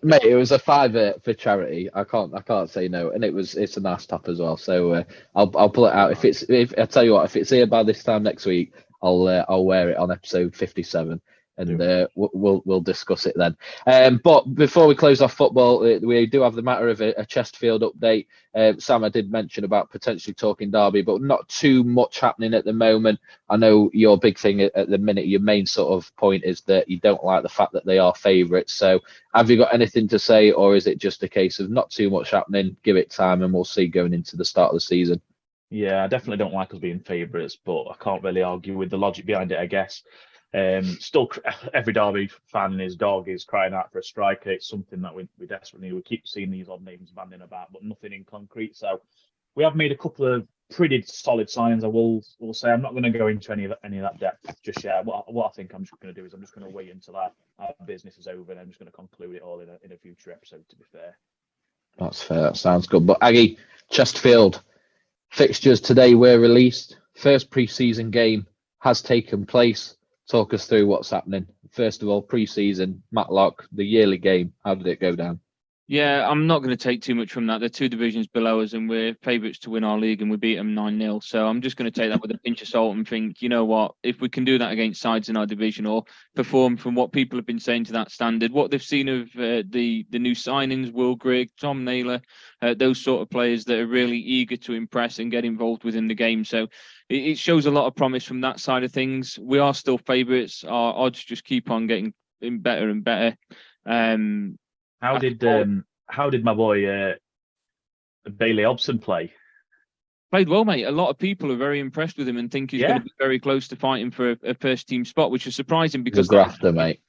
Mate, it was a £5 for charity. I can't say no, and it's a nice top as well. So I'll pull it out. If I tell you what, if it's here by this time next week, I'll wear it on episode 57. And we'll discuss it then. But before we close off football, we do have the matter of a Chesterfield update. Sam, I did mention about potentially talking Derby, but not too much happening at the moment. I know your big thing at the minute, your main sort of point is that you don't like the fact that they are favourites. So have you got anything to say, or is it just a case of not too much happening, give it time, and we'll see going into the start of the season? Yeah, I definitely don't like us being favourites, but I can't really argue with the logic behind it, I guess. Still, every Derby fan and his dog is crying out for a striker. It's something that we desperately need. We keep seeing these odd names banding about, but nothing in concrete. So we have made a couple of pretty solid signings. I will say I'm not going to go into any of that depth just yet. What I think I'm just going to do is I'm just going to wait until our business is over, and I'm just going to conclude it all in a future episode. To be fair, that's fair. That sounds good. But Aggie, Chesterfield fixtures today were released. First pre-season game has taken place. Talk us through what's happening. First of all, pre-season, Matlock, the yearly game. How did it go down? Yeah, I'm not going to take too much from that. They're 2 divisions below us, and we're favourites to win our league, and we beat them 9-0. So I'm just going to take that with a pinch of salt and think, you know what, if we can do that against sides in our division, or perform from what people have been saying to that standard, what they've seen of the new signings, Will Grigg, Tom Naylor, those sort of players that are really eager to impress and get involved within the game. So it shows a lot of promise from that side of things. We are still favourites. Our odds just keep on getting better and better. How did my boy Bailey Hobson play? Played well, mate. A lot of people are very impressed with him and think he's going to be very close to fighting for a first team spot, which is surprising because he's a grafter, mate.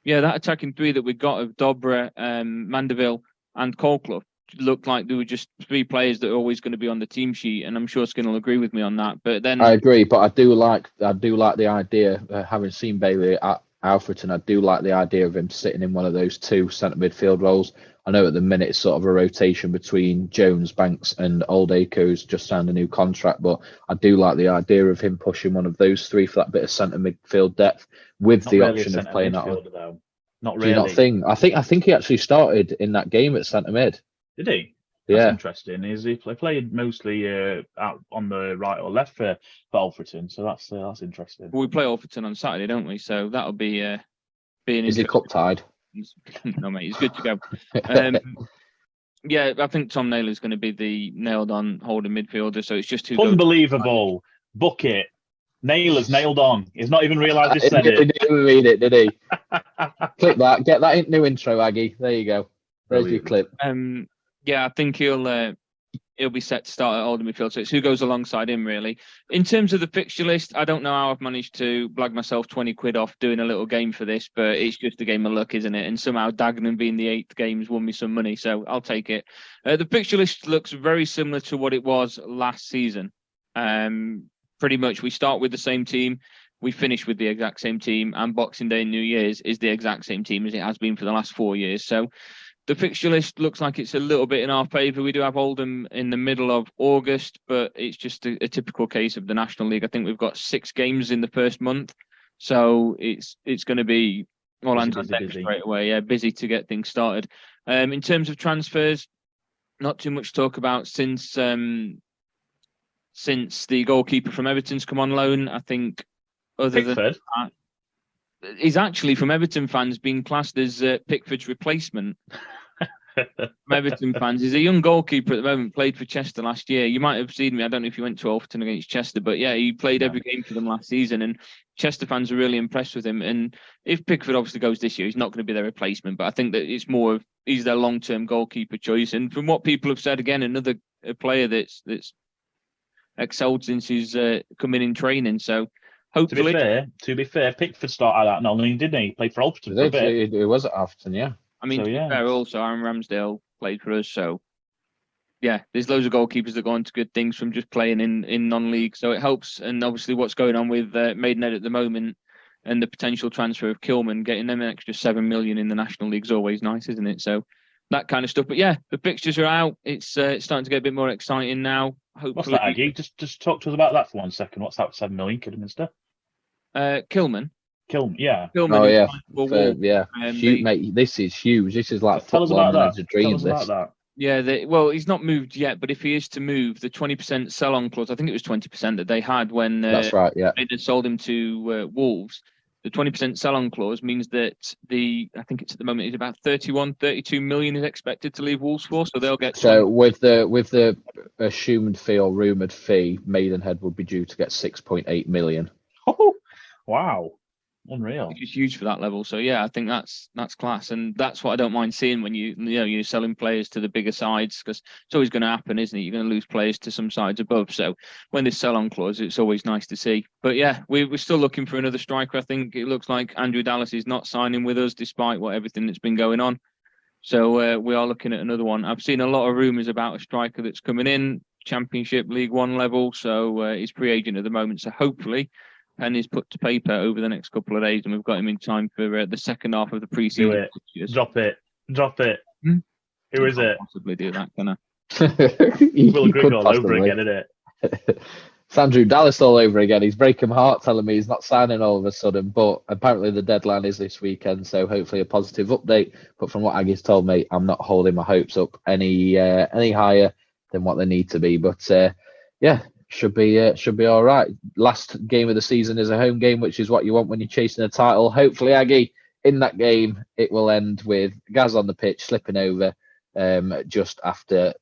Yeah, that attacking three that we got of Dobra, Mandeville, and Colclough looked like they were just three players that are always going to be on the team sheet, and I'm sure Skin will agree with me on that. But then I agree, but I do like the idea, having seen Bailey at Alfreton, I do like the idea of him sitting in one of those two centre midfield roles. I know at the minute it's sort of a rotation between Jones, Banks, and Oldacre, who's just signed a new contract, but I do like the idea of him pushing one of those three for that bit of centre midfield depth with the option of playing that on. Not really. Do you not think? I think he actually started in that game at centre mid. Did he? That's interesting. Is he played mostly out on the right or left for Alfreton? So that's interesting. Well, we play Alfreton on Saturday, don't we? So that'll be being. Is he cup tied? No, mate, he's good to go. Yeah, I think Tom Naylor's going to be the nailed-on holding midfielder. So it's just who. Unbelievable! Book it. Naylor's nailed on. He's not even realised he said it. He didn't even read it, did he? Clip that. Get that new intro, Aggie. There you go. There's your clip. Yeah, I think he'll be set to start at holding midfield. So it's who goes alongside him, really. In terms of the fixture list, I don't know how I've managed to blag myself 20 quid off doing a little game for this, but it's just a game of luck, isn't it? And somehow Dagenham being the 8th game's won me some money, so I'll take it. The fixture list looks very similar to what it was last season. Pretty much we start with the same team, we finish with the exact same team, and Boxing Day and New Year's is the exact same team as it has been for the last 4 years. So the fixture list looks like it's a little bit in our favour. We do have Oldham in the middle of August, but it's just a typical case of the National League. I think we've got 6 games in the first month, so it's going to be all hands on deck straight away. Yeah, busy to get things started. In terms of transfers, not too much to talk about since the goalkeeper from Everton's come on loan. I think other Pickford. than that, he's actually, from Everton fans, being classed as Pickford's replacement. From Everton fans, he's a young goalkeeper at the moment, played for Chester last year. You might have seen me, I don't know if you went to Alfreton against Chester, but yeah, he played every game for them last season, and Chester fans are really impressed with him. And if Pickford obviously goes this year, he's not going to be their replacement, but I think that it's more of, he's their long-term goalkeeper choice. And from what people have said, again, another player that's excelled since he's come in training. So hopefully, to be fair, Pickford started out not only didn't he? He played for Alfreton for a bit. He was at Alfreton, yeah. I mean, to be fair, also Aaron Ramsdale played for us. So yeah, there's loads of goalkeepers that go on to good things from just playing in non-league. So it helps. And obviously, what's going on with Maidenhead at the moment and the potential transfer of Kilman, getting them an extra 7 million in the National League is always nice, isn't it? So that kind of stuff. But yeah, the fixtures are out. It's starting to get a bit more exciting now. Hopefully, what's that, Aggie? Just talk to us about that for 1 second. What's that 7 million, Kidderminster? Kilman, yeah. Kilman, oh yeah, mate. This is huge. This is like football manager dreams. Tell us about that. Yeah, well, he's not moved yet, but if he is to move, the 20% sell-on clause, I think it was 20% that they had when that's right, yeah, they sold him to Wolves. The 20% sell-on clause means that I think it's at the moment, it's about 32 million is expected to leave Wolves for, so they'll get. So with the assumed fee or rumoured fee, Maidenhead would be due to get 6.8 million. Oh, wow. Unreal. Which is huge for that level. So yeah, I think that's class, and that's what I don't mind seeing when you're selling players to the bigger sides, because it's always going to happen, isn't it? You're going to lose players to some sides above. So when there's sell-on clause, it's always nice to see. But yeah, we're still looking for another striker. I think it looks like Andrew Dallas is not signing with us, despite everything that's been going on. So we are looking at another one. I've seen a lot of rumours about a striker that's coming in, Championship, League One level. So he's free agent at the moment. So hopefully pen is put to paper over the next couple of days, and we've got him in time for the second half of the pre-season. Drop it. Who is it? Possibly do that, can I? Will Grigg all over again, isn't it? It's Andrew Dallas all over again. He's breaking my heart telling me he's not signing all of a sudden, but apparently the deadline is this weekend, so hopefully a positive update. But from what Aggie's told me, I'm not holding my hopes up any higher than what they need to be. But yeah, should be all right. Last game of the season is a home game, which is what you want when you're chasing a title. Hopefully, Aggie, in that game, it will end with Gaz on the pitch slipping over just after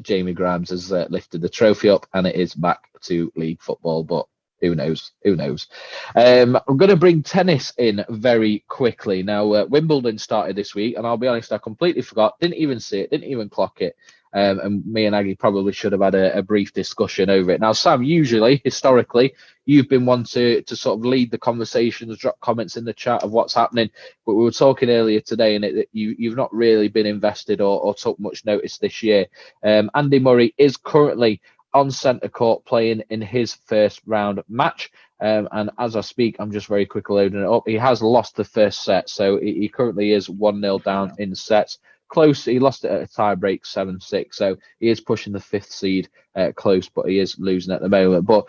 Jamie Grimes has lifted the trophy up, and it is back to league football. But who knows? I'm going to bring tennis in very quickly. Now, Wimbledon started this week, and I'll be honest, I completely forgot. Didn't even see it. Didn't even clock it. and me and Aggie probably should have had a brief discussion over it. Now, Sam, usually, historically, you've been one to sort of lead the conversations, drop comments in the chat of what's happening. But we were talking earlier today, and that you've not really been invested or took much notice this year. Andy Murray is currently on centre court playing in his first round match. And as I speak, I'm just very quickly loading it up. He has lost the first set, so he currently is 1-0 down in sets. Close, he lost it at a tie break 7-6, so he is pushing the fifth seed close, but he is losing at the moment. But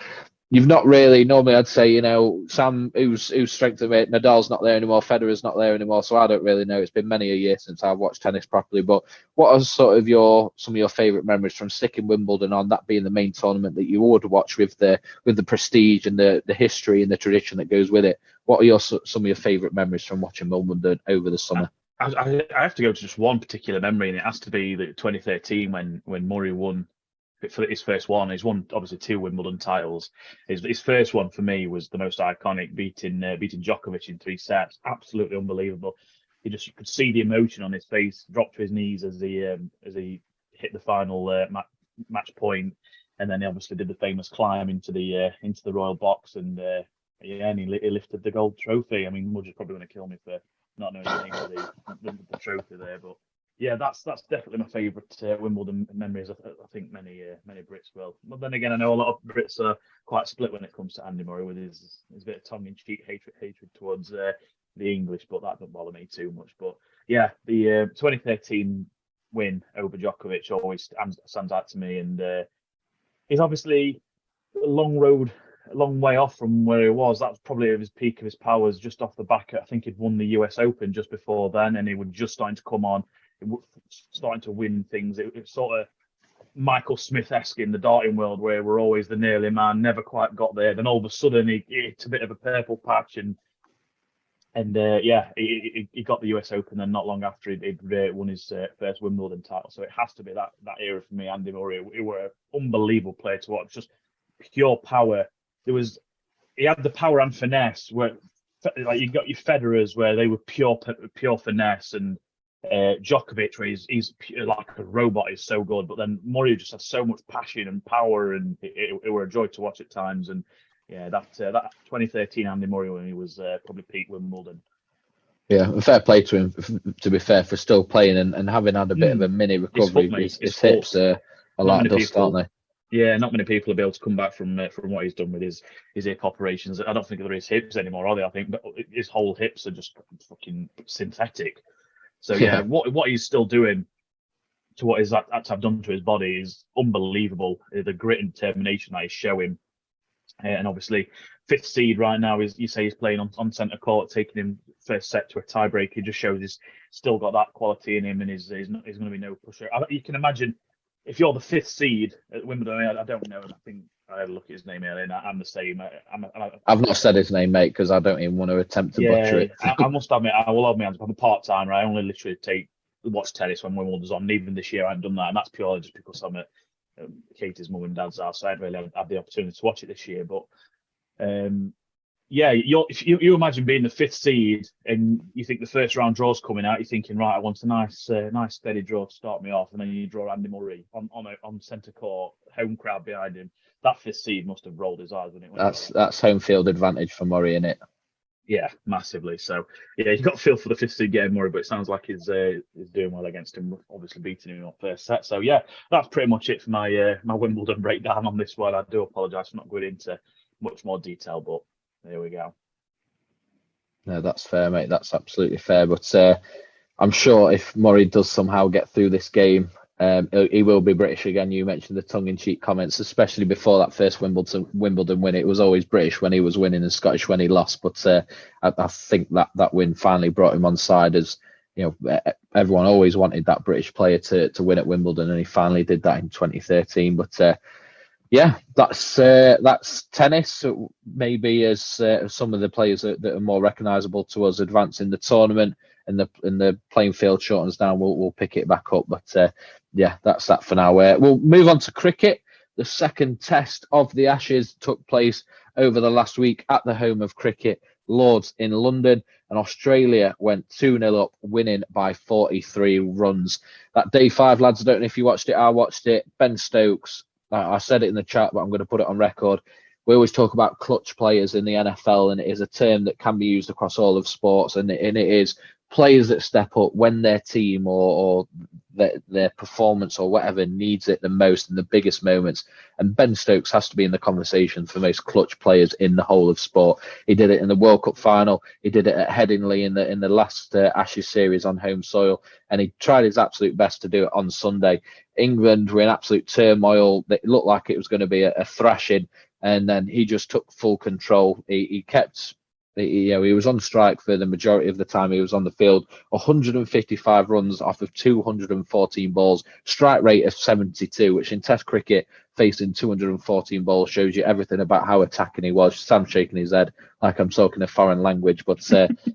you've not really, normally I'd say, Sam, who's strength of it, Nadal's not there anymore, Federer's not there anymore, so I don't really know. It's been many a year since I've watched tennis properly. But what are sort of some of your favourite memories from sticking Wimbledon on, that being the main tournament that you would watch with the prestige and the history and the tradition that goes with it? What are some of your favourite memories from watching Wimbledon over the summer? I have to go to just one particular memory, and it has to be the 2013 when Murray won for his first one. He's won obviously 2 Wimbledon titles. His first one for me was the most iconic, beating Djokovic in 3 sets. Absolutely unbelievable. You could see the emotion on his face, dropped to his knees as he hit the final match point, and then he obviously did the famous climb into the royal box, and he lifted the gold trophy. I mean, Mudge is probably going to kill me for not knowing the name of the trophy there, but yeah, that's definitely my favourite Wimbledon memories. I think many Brits will. But then again, I know a lot of Brits are quite split when it comes to Andy Murray with his bit of tongue-in-cheek hatred towards the English, but that doesn't bother me too much. But yeah, the 2013 win over Djokovic always stands out to me, and he's obviously a long way off from where he was. That was probably at his peak of his powers, just off the back. I think he'd won the US Open just before then, and he was just starting to come on, starting to win things. It was sort of Michael Smith-esque in the darting world, where we're always the nearly man, never quite got there. Then all of a sudden, he hit a bit of a purple patch, and he got the US Open. And not long after, he'd won his first Wimbledon title. So it has to be that era for me. Andy Murray, he were an unbelievable player to watch, just pure power. He had the power and finesse, where like you got your Federers where they were pure finesse, and Djokovic where he's pure, like a robot, is so good. But then Murray just has so much passion and power, and it were a joy to watch at times. And yeah, that 2013 Andy Murray when he was probably peak Wimbledon. Yeah, fair play to him, to be fair, for still playing and having had a bit of a mini recovery. His hips are like dust, aren't they? Yeah, not many people will be able to come back from what he's done with his hip operations. I don't think they're his hips anymore, are they? I think his whole hips are just fucking synthetic. So yeah, what he's still doing to what he's had to have done to his body is unbelievable. The grit and determination that he's showing, and obviously 5th seed right now is, you say, he's playing on centre court, taking him first set to a tiebreak. He just shows he's still got that quality in him, and he's going to be no pusher. You can imagine. If you're the 5th seed at Wimbledon, I don't know. I think I had a look at his name earlier, and I'm the same. I've not said his name, mate, because I don't even want to attempt to butcher it. I must admit, I will have my hands. I'm a part-timer. I only literally watch tennis when Wimbledon's on. And even this year, I haven't done that, and that's purely just because I'm at Katie's mum and dad's house, so I haven't really had the opportunity to watch it this year. But if you imagine being the 5th seed and you think the first round draw's coming out, you're thinking, right, I want a nice steady draw to start me off, and then you draw Andy Murray on centre court, home crowd behind him. That 5th seed must have rolled his eyes when it went. That's home field advantage for Murray, isn't it? Yeah, massively. So yeah, you got to feel for the 5th seed game, Murray, but it sounds like he's doing well against him, obviously beating him in that first set. So yeah, that's pretty much it for my Wimbledon breakdown on this one. I do apologise for not going into much more detail, but there we go. No, that's fair, mate. That's absolutely fair. But I'm sure if Murray does somehow get through this game, he will be British again. You mentioned the tongue-in-cheek comments, especially before that first Wimbledon win. It was always British when he was winning and Scottish when he lost. But I think that win finally brought him on side, as everyone always wanted that British player to win at Wimbledon, and he finally did that in 2013. But yeah, that's tennis. Maybe as some of the players that are more recognisable to us advance in the tournament, and the playing field shortens down, we'll pick it back up. But yeah, that's that for now. We'll move on to cricket. The second test of the Ashes took place over the last week at the home of cricket. Lords in London, and Australia went 2-0 up, winning by 43 runs. That day 5, lads, I don't know if you watched it. I watched it. Ben Stokes, I said it in the chat, but I'm going to put it on record. We always talk about clutch players in the NFL, and it is a term that can be used across all of sports, and it is players that step up when their team or their performance or whatever needs it the most in the biggest moments. And Ben Stokes has to be in the conversation for most clutch players in the whole of sport. He did it in the World Cup final. He did it at Headingley in the last Ashes series on home soil, and he tried his absolute best to do it on Sunday. England were in absolute turmoil. It looked like it was going to be a thrashing, and then he just took full control. He kept. He was on strike for the majority of the time he was on the field. 155 runs off of 214 balls, strike rate of 72, which in Test cricket, facing 214 balls, shows you everything about how attacking he was. Sam's shaking his head like I'm talking a foreign language, but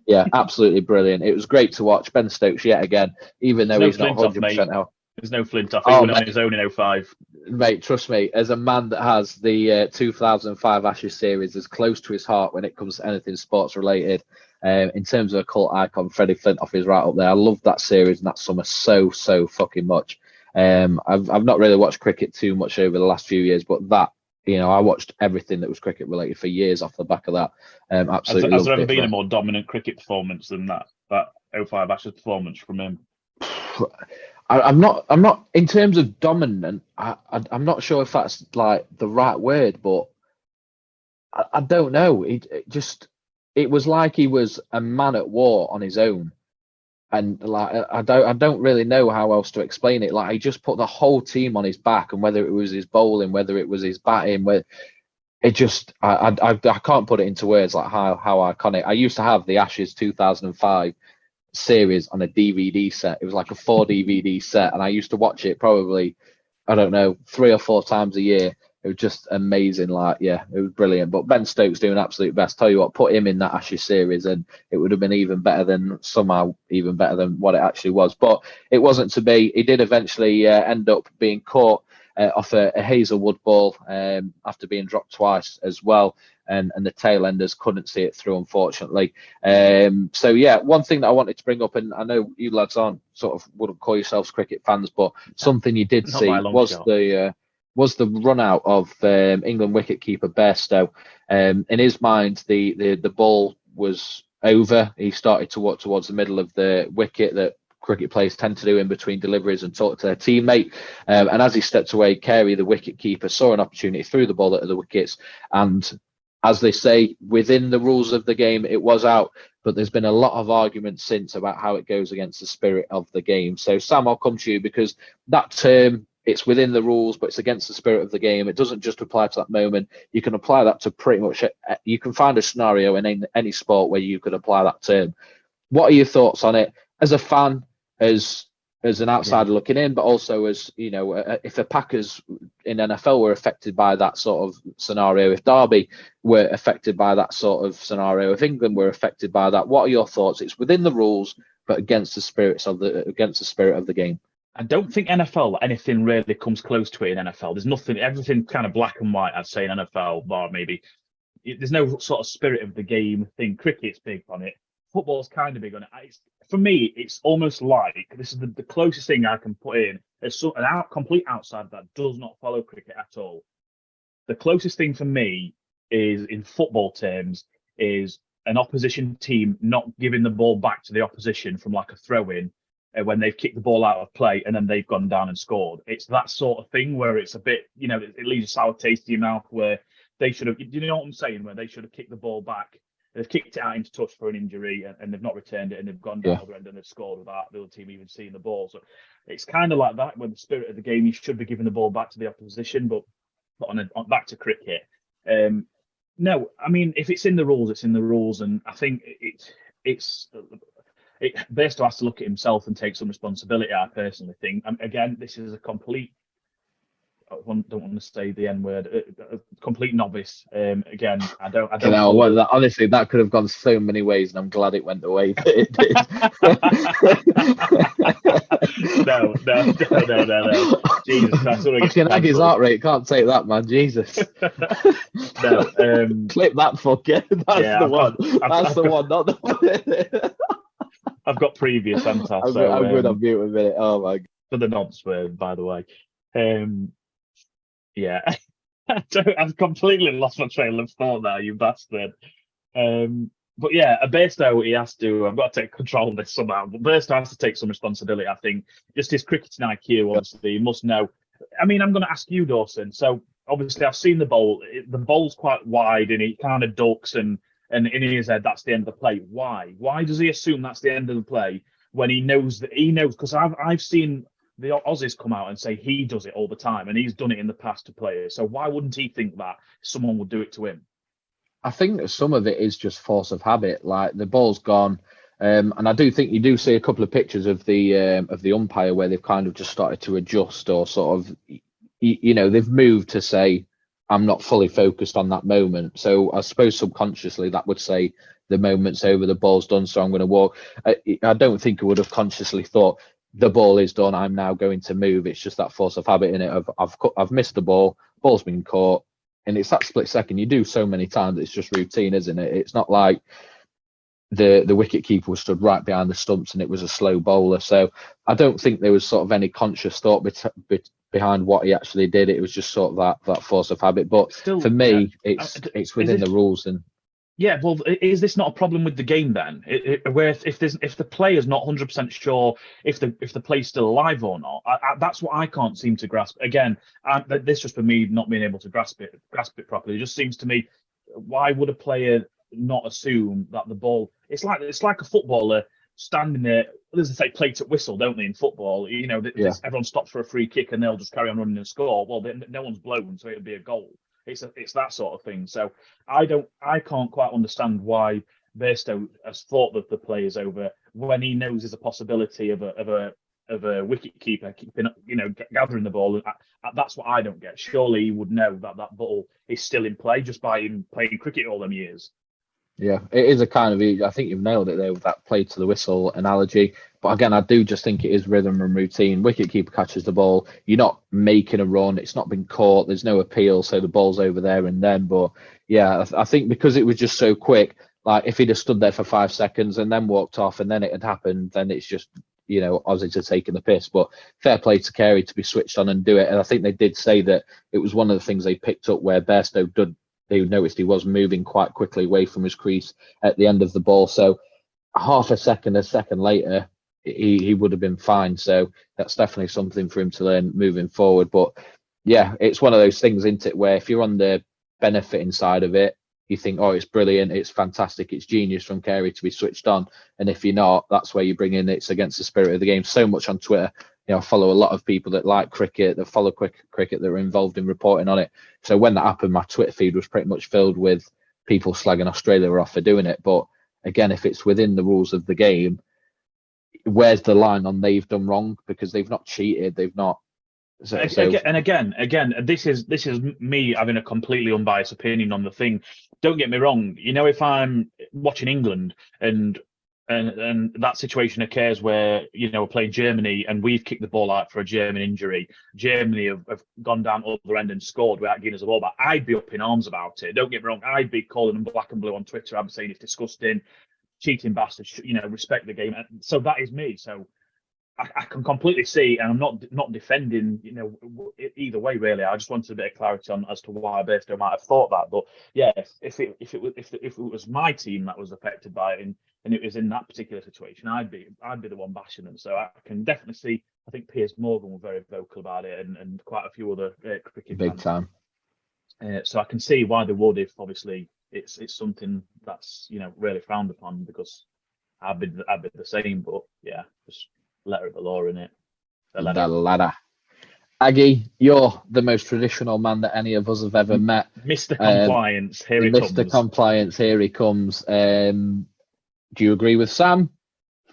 yeah, absolutely brilliant. It was great to watch Ben Stokes yet again, even though he's not 100% out. There's no flint off. He went on his own in 05. Mate, trust me, as a man that has the 2005 Ashes series as close to his heart when it comes to anything sports related, in terms of a cult icon, Freddie Flintoff is right up there. I loved that series and that summer so fucking much. I've not really watched cricket too much over the last few years, but that, I watched everything that was cricket related for years off the back of that. Absolutely. Has there ever been a more dominant cricket performance than that 05 Ashes performance from him? I'm not in terms of dominant. I'm not sure if that's like the right word, but I don't know. It was like he was a man at war on his own, and like I don't really know how else to explain it. Like he just put the whole team on his back, and whether it was his bowling, whether it was his batting, I can't put it into words like how iconic. I used to have the Ashes 2005 series on a DVD set. It was like a 4 DVD set, and I used to watch it probably, I don't know, 3 or 4 times a year. It was just amazing. Like, yeah, it was brilliant. But Ben Stokes doing absolute best. Tell you what, put him in that Ashes series, and it would have been even better than what it actually was. But it wasn't to be. He did eventually end up being caught off a Hazelwood ball after being dropped twice as well. And the tail enders couldn't see it through, unfortunately. So yeah, one thing that I wanted to bring up, and I know you lads wouldn't call yourselves cricket fans, but something you did see was the run out of England wicketkeeper Bairstow. In his mind, the ball was over. He started to walk towards the middle of the wicket that cricket players tend to do in between deliveries and talk to their teammate. And as he stepped away, Carey, the wicketkeeper, saw an opportunity, threw the ball at the wickets, and as they say, within the rules of the game, it was out. But there's been a lot of arguments since about how it goes against the spirit of the game. So, Sam, I'll come to you, because that term, it's within the rules, but it's against the spirit of the game. It doesn't just apply to that moment. You can apply that to pretty much, you can find a scenario in any sport where you could apply that term. What are your thoughts on it as a fan, as an outsider looking in, but also as, if the Packers in NFL were affected by that sort of scenario, if Derby were affected by that sort of scenario, if England were affected by that, what are your thoughts? It's within the rules, but against the spirit of the game. I don't think NFL, anything really comes close to it in NFL. There's nothing, everything kind of black and white, I'd say, in NFL, bar maybe. There's no sort of spirit of the game thing. Cricket's big on it. Football's kind of big on it. For me, it's almost like, this is the closest thing I can put in as complete outsider that does not follow cricket at all. The closest thing for me is, in football terms, is an opposition team not giving the ball back to the opposition from like a throw-in when they've kicked the ball out of play and then they've gone down and scored. It's that sort of thing where it's a bit, it leaves a sour taste in your mouth, where they should have, you know what I'm saying, where they should have kicked the ball back. They've kicked it out into touch for an injury, and they've not returned it, and they've gone down the other end and they've scored without the other team even seeing the ball. So it's kind of like that, when the spirit of the game, you should be giving the ball back to the opposition. But back to cricket, no, I mean, if it's in the rules, it's in the rules, and I think Bairstow has to look at himself and take some responsibility, I personally think. Again, this is a complete don't want to say the N word. A complete novice. Again, I don't. Honestly, that could have gone so many ways, and I'm glad it went the way that it did. No. Jesus Christ! Fucking Aggy's heart rate can't take that, man. Jesus. No. Clip that fucker. That's the one. That's the one, not the one. I've got previous answers. I'm good on mute a minute. Oh my God. For the nonce word, by the way. Yeah. I've completely lost my trail of thought now, you bastard. But yeah, Bairstow, he has to. I've got to take control of this somehow. But Bairstow has to take some responsibility, I think. Just his cricketing IQ, obviously, he must know. I mean, I'm going to ask you, Dawson. So obviously, I've seen the bowl. The bowl's quite wide, and he kind of ducks, and in his head, that's the end of the play. Why? Why does he assume that's the end of the play when he knows that he knows? Because I've seen the Aussies come out and say he does it all the time, and he's done it in the past to players. So why wouldn't he think that someone would do it to him? I think that some of it is just force of habit. Like the ball's gone, and I do think you do see a couple of pictures of the umpire where they've kind of just started to adjust or sort of, they've moved to say, I'm not fully focused on that moment. So I suppose subconsciously that would say the moment's over, the ball's done, so I'm going to walk. I don't think I would have consciously thought the ball is done, I'm now going to move. It's just that force of habit in it. I've missed the ball's been caught, and it's that split second. You do so many times, it's just routine, isn't it? It's not like the wicket keeper was stood right behind the stumps and it was a slow bowler. So I don't think there was sort of any conscious thought behind what he actually did. It was just sort of that force of habit. But still, for me, it's within the rules. And yeah, well, is this not a problem with the game then? Where if the player's not 100% sure if the play's still alive or not, that's what I can't seem to grasp. Again, this just for me not being able to grasp it properly. It just seems to me, why would a player not assume that the ball? It's like a footballer standing there. As they say, play to whistle, don't they? In football, everyone stops for a free kick and they'll just carry on running and score. Well, no one's blown, so it'll be a goal. It's that sort of thing. So I can't quite understand why Bairstow has thought that the play is over when he knows there's a possibility of a wicket keeper keeping, gathering the ball. That's what I don't get. Surely he would know that ball is still in play just by him playing cricket all them years. Yeah, it is a kind of, I think you've nailed it there with that play to the whistle analogy. But again, I do just think it is rhythm and routine. Wicketkeeper catches the ball. You're not making a run. It's not been caught. There's no appeal. So the ball's over there and then. But yeah, I think because it was just so quick, like if he'd have stood there for 5 seconds and then walked off and then it had happened, then it's just, Aussies are taking the piss. But fair play to Carey to be switched on and do it. And I think they did say that it was one of the things they picked up where Bairstow they noticed he was moving quite quickly away from his crease at the end of the ball. So a second later, he would have been fine. So that's definitely something for him to learn moving forward. But yeah, it's one of those things, isn't it, where if you're on the benefiting side of it, you think, oh, it's brilliant, it's fantastic, it's genius from Carey to be switched on. And if you're not, that's where you bring in it's against the spirit of the game. So much on Twitter. I follow a lot of people that like cricket, that follow cricket, that are involved in reporting on it. So when that happened, my Twitter feed was pretty much filled with people slagging Australia off for doing it. But again, if it's within the rules of the game, where's the line on they've done wrong? Because they've not cheated, they've not. And again, this is me having a completely unbiased opinion on the thing. Don't get me wrong. If I'm watching England and that situation occurs where, we're playing Germany and we've kicked the ball out for a German injury. Germany have gone down other end and scored without giving us the ball back. I'd be up in arms about it. Don't get me wrong. I'd be calling them black and blue on Twitter. I'd be saying it's disgusting, cheating bastards, respect the game. So that is me. So I can completely see, and I'm not defending, either way really. I just wanted a bit of clarity on as to why Bairstow might have thought that. But yeah, if it was my team that was affected by it and it was in that particular situation, I'd be the one bashing them. So I can definitely see. I think Piers Morgan was very vocal about it, and quite a few other cricket big fans. Time. So I can see why they would, if obviously it's something that's really frowned upon, because I'd be the same. But yeah, just letter of the law in it. The ladder. Aggie, you're the most traditional man that any of us have ever met. Mr. Compliance, here he comes. Mr. Compliance, here he comes. Do you agree with Sam?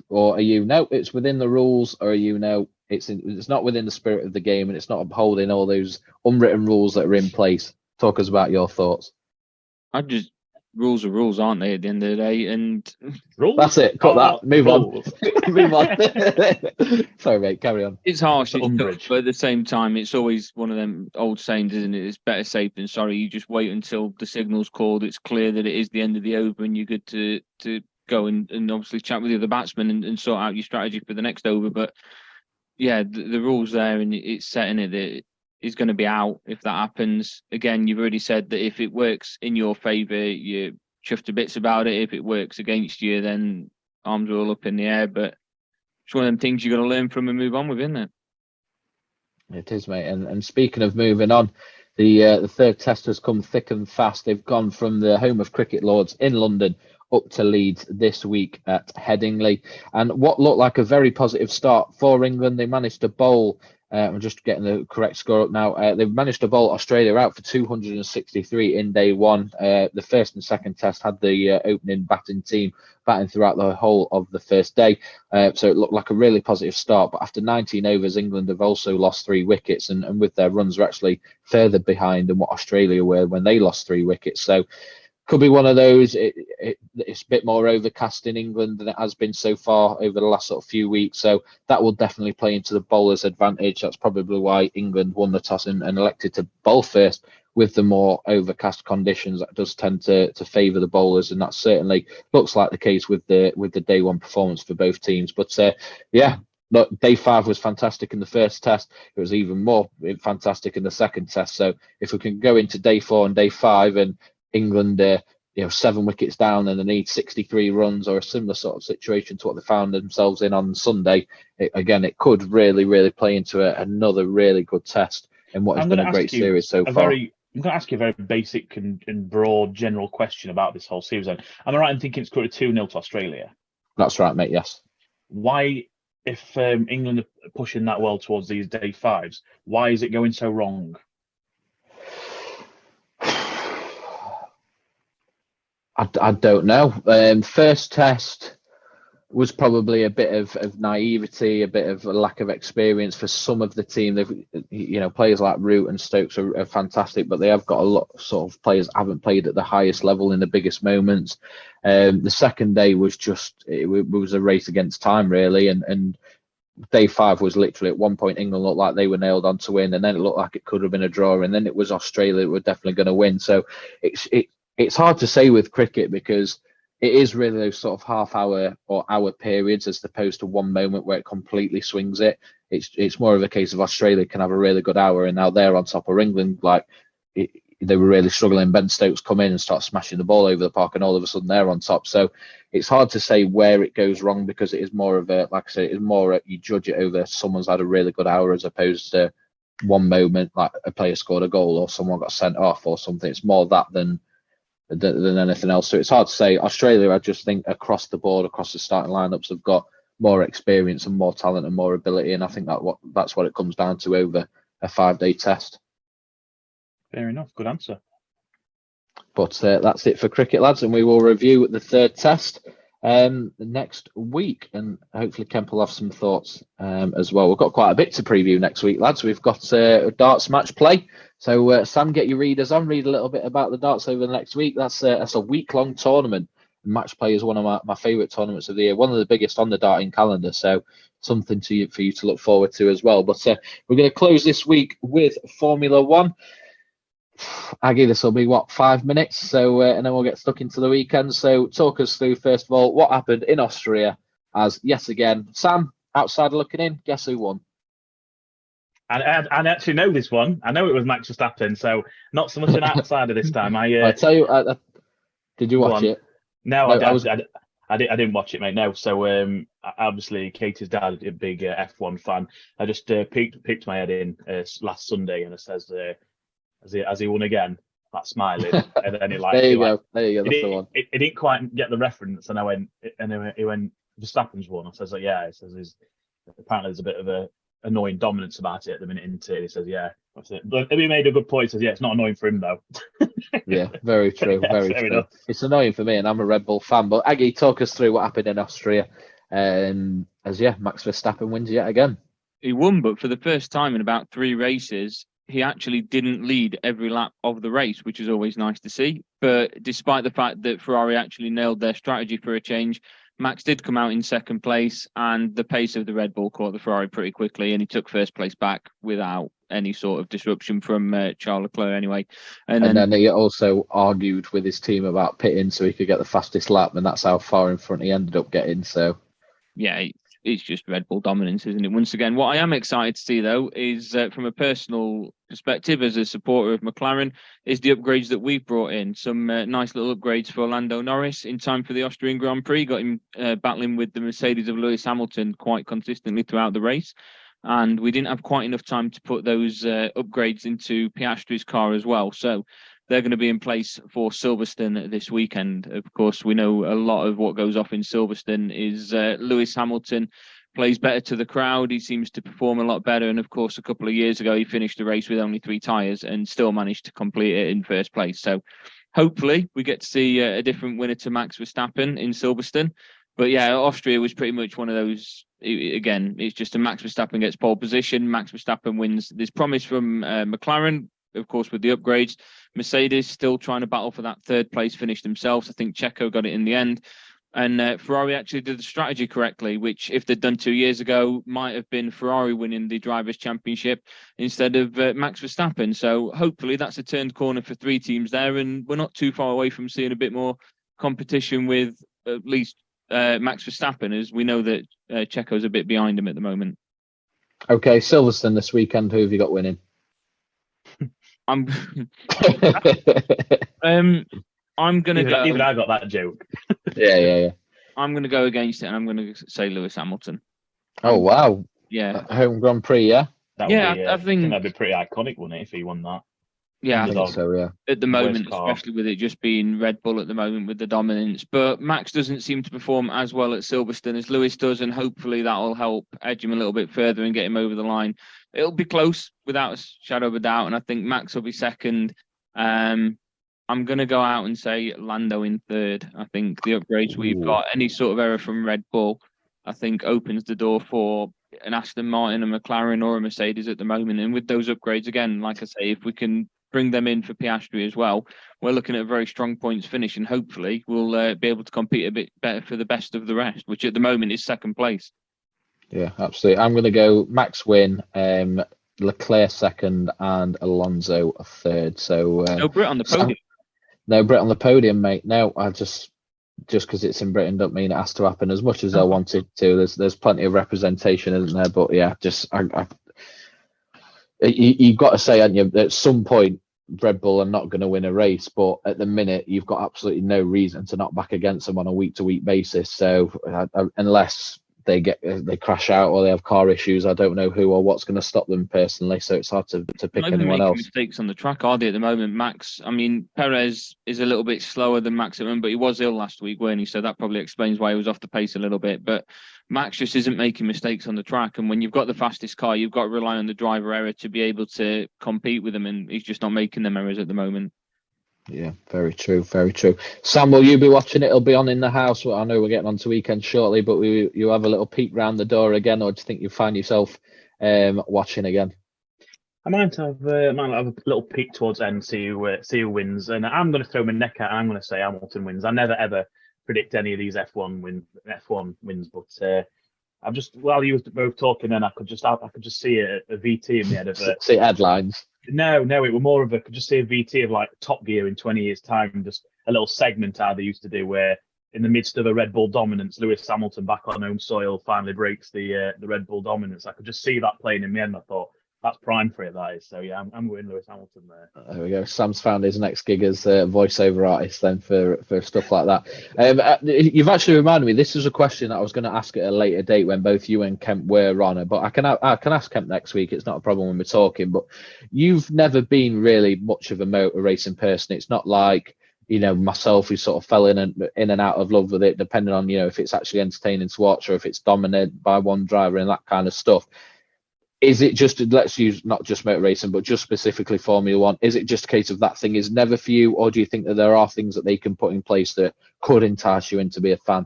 Or are you, no, it's within the rules? Or are you, no, it's not within the spirit of the game, and it's not upholding all those unwritten rules that are in place. Talk us about your thoughts. Rules are rules, aren't they? At the end of the day, and rules. That's it. Cut that. Move on. Move on. Sorry, mate. Carry on. It's harsh, but at the same time, it's always one of them old sayings, isn't it? It's better safe than sorry. You just wait until the signal's called. It's clear that it is the end of the over, and you're good to go and obviously chat with the other batsman and sort out your strategy for the next over. But yeah, the rules there, and it's setting it that is going to be out if that happens. Again, you've already said that if it works in your favour, you're chuffed to bits about it. If it works against you, then arms are all up in the air. But it's one of them things you've got to learn from and move on with, isn't it? It is, mate. And speaking of moving on, the third test has come thick and fast. They've gone from the home of cricket lords in London up to Leeds this week at Headingley. And what looked like a very positive start for England, they managed to bowl. I'm just getting the correct score up now. They've managed to bowl Australia out for 263 in day one. The first and second test had the opening batting team batting throughout the whole of the first day. So it looked like a really positive start. But after 19 overs, England have also lost 3 wickets. And with their runs, are actually further behind than what Australia were when they lost 3 wickets. So could be one of those. It's a bit more overcast in England than it has been so far over the last sort of few weeks. So that will definitely play into the bowler's advantage. That's probably why England won the toss and elected to bowl first with the more overcast conditions. That does tend to favour the bowlers, and that certainly looks like the case with the day one performance for both teams. But yeah. Look, day 5 was fantastic in the first test. It was even more fantastic in the second test. So if we can go into day 4 and day 5 and England, 7 wickets down and they need 63 runs or a similar sort of situation to what they found themselves in on Sunday, it could really, really play into another really good test in what has been a great series so far. I'm going to ask you a very basic and broad general question about this whole series. Am I right in thinking it's currently 2-0 to Australia? That's right, mate, yes. Why, if England are pushing that well towards these day 5s, why is it going so wrong? I don't know. First test was probably a bit of naivety, a bit of a lack of experience for some of the team. They've, players like Root and Stokes are fantastic, but they have got a lot of sort of players that haven't played at the highest level in the biggest moments. The second day was it was a race against time, really, and day 5 was literally at one point England looked like they were nailed on to win, and then it looked like it could have been a draw, and then it was Australia that were definitely going to win. So it's hard to say with cricket because it is really those sort of half hour or hour periods as opposed to one moment where it completely swings it. It's more of a case of Australia can have a really good hour and now they're on top of England. They were really struggling. Ben Stokes come in and start smashing the ball over the park and all of a sudden they're on top. So it's hard to say where it goes wrong because it is more of a, like I say, it's more you judge it over someone's had a really good hour as opposed to one moment like a player scored a goal or someone got sent off or something. It's more that than anything else. So it's hard to say. Australia, I just think across the board, across the starting lineups, have got more experience and more talent and more ability, and I think that's what it comes down to over a 5-day test. Fair enough. Good answer. But that's it for cricket, lads, and we will review the third test next week, and hopefully Kemp will have some thoughts as well. We've got quite a bit to preview next week, lads. We've got a darts match play. So Sam, get your readers on, read a little bit about the darts over the next week. That's a week-long tournament. Match play is one of my favourite tournaments of the year, one of the biggest on the darting calendar, so something for you to look forward to as well. But we're going to close this week with Formula 1. Aggie, this will be 5 minutes, so and then we'll get stuck into the weekend. So talk us through, first of all, what happened in Austria as, yes again, Sam, outsider looking in, guess who won? I actually know this one. I know it was Max Verstappen, so not so much an outsider this time. I tell you, did you watch it? No, I didn't watch it, mate. No, so obviously Katie's dad, a big F1 fan. I just peeked my head in last Sunday, and it says, "Has he won again?" That smiling, and then he there you go. That's the one. It didn't quite get the reference, and I went, and he went, Verstappen's won. I says, yeah. It says apparently there's a bit of a annoying dominance about it at the minute, isn't it? He says, yeah. But he made a good point. He says, yeah, it's not annoying for him though. Yeah, very true. Yeah, very true. Enough. It's annoying for me, and I'm a Red Bull fan. But Aggie, talk us through what happened in Austria, as Max Verstappen wins yet again. He won, but for the first time in about 3 races, he actually didn't lead every lap of the race, which is always nice to see. But despite the fact that Ferrari actually nailed their strategy for a change, Max did come out in second place, and the pace of the Red Bull caught the Ferrari pretty quickly, and he took first place back without any sort of disruption from Charles Leclerc anyway. And then he also argued with his team about pitting so he could get the fastest lap, and that's how far in front he ended up getting. So, yeah, it's just Red Bull dominance, isn't it? Once again, what I am excited to see, though, is from a personal perspective, as a supporter of McLaren, is the upgrades that we've brought in. Some nice little upgrades for Lando Norris in time for the Austrian Grand Prix. Got him battling with the Mercedes of Lewis Hamilton quite consistently throughout the race. And we didn't have quite enough time to put those upgrades into Piastri's car as well. So they're going to be in place for Silverstone this weekend. Of course, we know a lot of what goes off in Silverstone is Lewis Hamilton plays better to the crowd. He seems to perform a lot better. And of course, a couple of years ago, he finished the race with only 3 tyres and still managed to complete it in first place. So hopefully we get to see a different winner to Max Verstappen in Silverstone. But yeah, Austria was pretty much one of those. Again, it's just a Max Verstappen gets pole position. Max Verstappen wins. There's promise from McLaren, of course, with the upgrades. Mercedes still trying to battle for that 3rd place finish themselves. I think Checo got it in the end. And Ferrari actually did the strategy correctly, which if they'd done 2 years ago, might have been Ferrari winning the Drivers' Championship instead of Max Verstappen. So hopefully that's a turned corner for 3 teams there. And we're not too far away from seeing a bit more competition with at least Max Verstappen, as we know that Checo's a bit behind him at the moment. Okay, Silverstone this weekend. Who have you got winning? I'm gonna go. Even I got that joke. Yeah. I'm gonna go against it, and I'm gonna say Lewis Hamilton. Oh wow! Yeah, home Grand Prix. Yeah. I think that'd be pretty iconic, wouldn't it, if he won that? Yeah, I think so. Yeah. At the moment, especially with it just being Red Bull at the moment with the dominance, but Max doesn't seem to perform as well at Silverstone as Lewis does, and hopefully that will help edge him a little bit further and get him over the line. It'll be close without a shadow of a doubt, and I think Max will be second. I'm going to go out and say Lando in third. I think the upgrades we've got, any sort of error from Red Bull, I think opens the door for an Aston Martin, a McLaren or a Mercedes at the moment. And with those upgrades, again, like I say, if we can bring them in for Piastri as well, we're looking at a very strong points finish, and hopefully we'll be able to compete a bit better for the best of the rest, which at the moment is second place. Yeah, absolutely. I'm going to go Max win, Leclerc second, and Alonso third. So no Brit on the podium. No Brit on the podium, mate. No, I just because it's in Britain doesn't mean it has to happen as much as I wanted to. There's plenty of representation, isn't there? But yeah, you've got to say, haven't you, at some point Red Bull are not going to win a race, but at the minute you've got absolutely no reason to not back against them on a week-to-week basis. So unless they crash out or they have car issues, I don't know who or what's going to stop them personally. So it's hard to pick anyone else. Mistakes on the track, are they, at the moment? Max, I mean, Perez is a little bit slower than Max at the moment, but he was ill last week, weren't he? So that probably explains why he was off the pace a little bit. But Max just isn't making mistakes on the track, and when you've got the fastest car, you've got to rely on the driver error to be able to compete with him, and he's just not making them errors at the moment. Yeah, very true, very true. Sam, will you be watching it? It'll be on in the house. Well, I know we're getting on to weekend shortly, but you have a little peek round the door again, or do you think you'll find yourself watching again? I might have a little peek towards the end, see who wins, and I'm going to throw my neck out. I'm going to say Hamilton wins. I never ever predict any of these F1 wins, but I'm just, while you were both talking, and I could just see a VT in the head of it. See headlines. No, it was more of I could just see a VT of like Top Gear in 20 years' time, just a little segment how they used to do, where in the midst of a Red Bull dominance, Lewis Hamilton back on home soil finally breaks the Red Bull dominance. I could just see that playing in the end. I thought that's prime for it, that is. So yeah, I'm going Lewis Hamilton there. There we go. Sam's found his next gig as a voiceover artist then for stuff like that. You've actually reminded me, this is a question that I was going to ask at a later date when both you and Kemp were on it, but I can ask Kemp next week. It's not a problem when we're talking, but you've never been really much of a motor racing person. It's not like, you know, myself, who sort of fell in and out of love with it, depending on, you know, if it's actually entertaining to watch or if it's dominated by one driver and that kind of stuff. Is it just, let's use not just motor racing, but just specifically Formula One, is it just a case of that thing is never for you, or do you think that there are things that they can put in place that could entice you in to be a fan?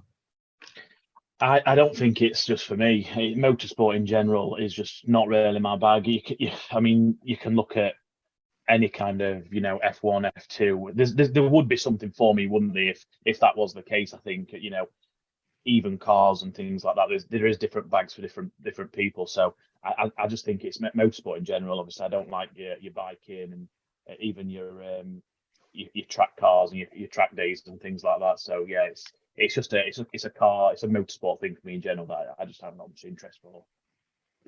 I don't think it's just for me. Motorsport in general is just not really my bag. I mean, you can look at any kind of, F1, F2. There would be something for me, wouldn't there, if that was the case? I think, even cars and things like that. There is different bags for different people. So I just think it's motorsport in general. Obviously, I don't like your biking and even your track cars and your track days and things like that. So yeah, it's just it's a motorsport thing for me in general that I just have not much interest for.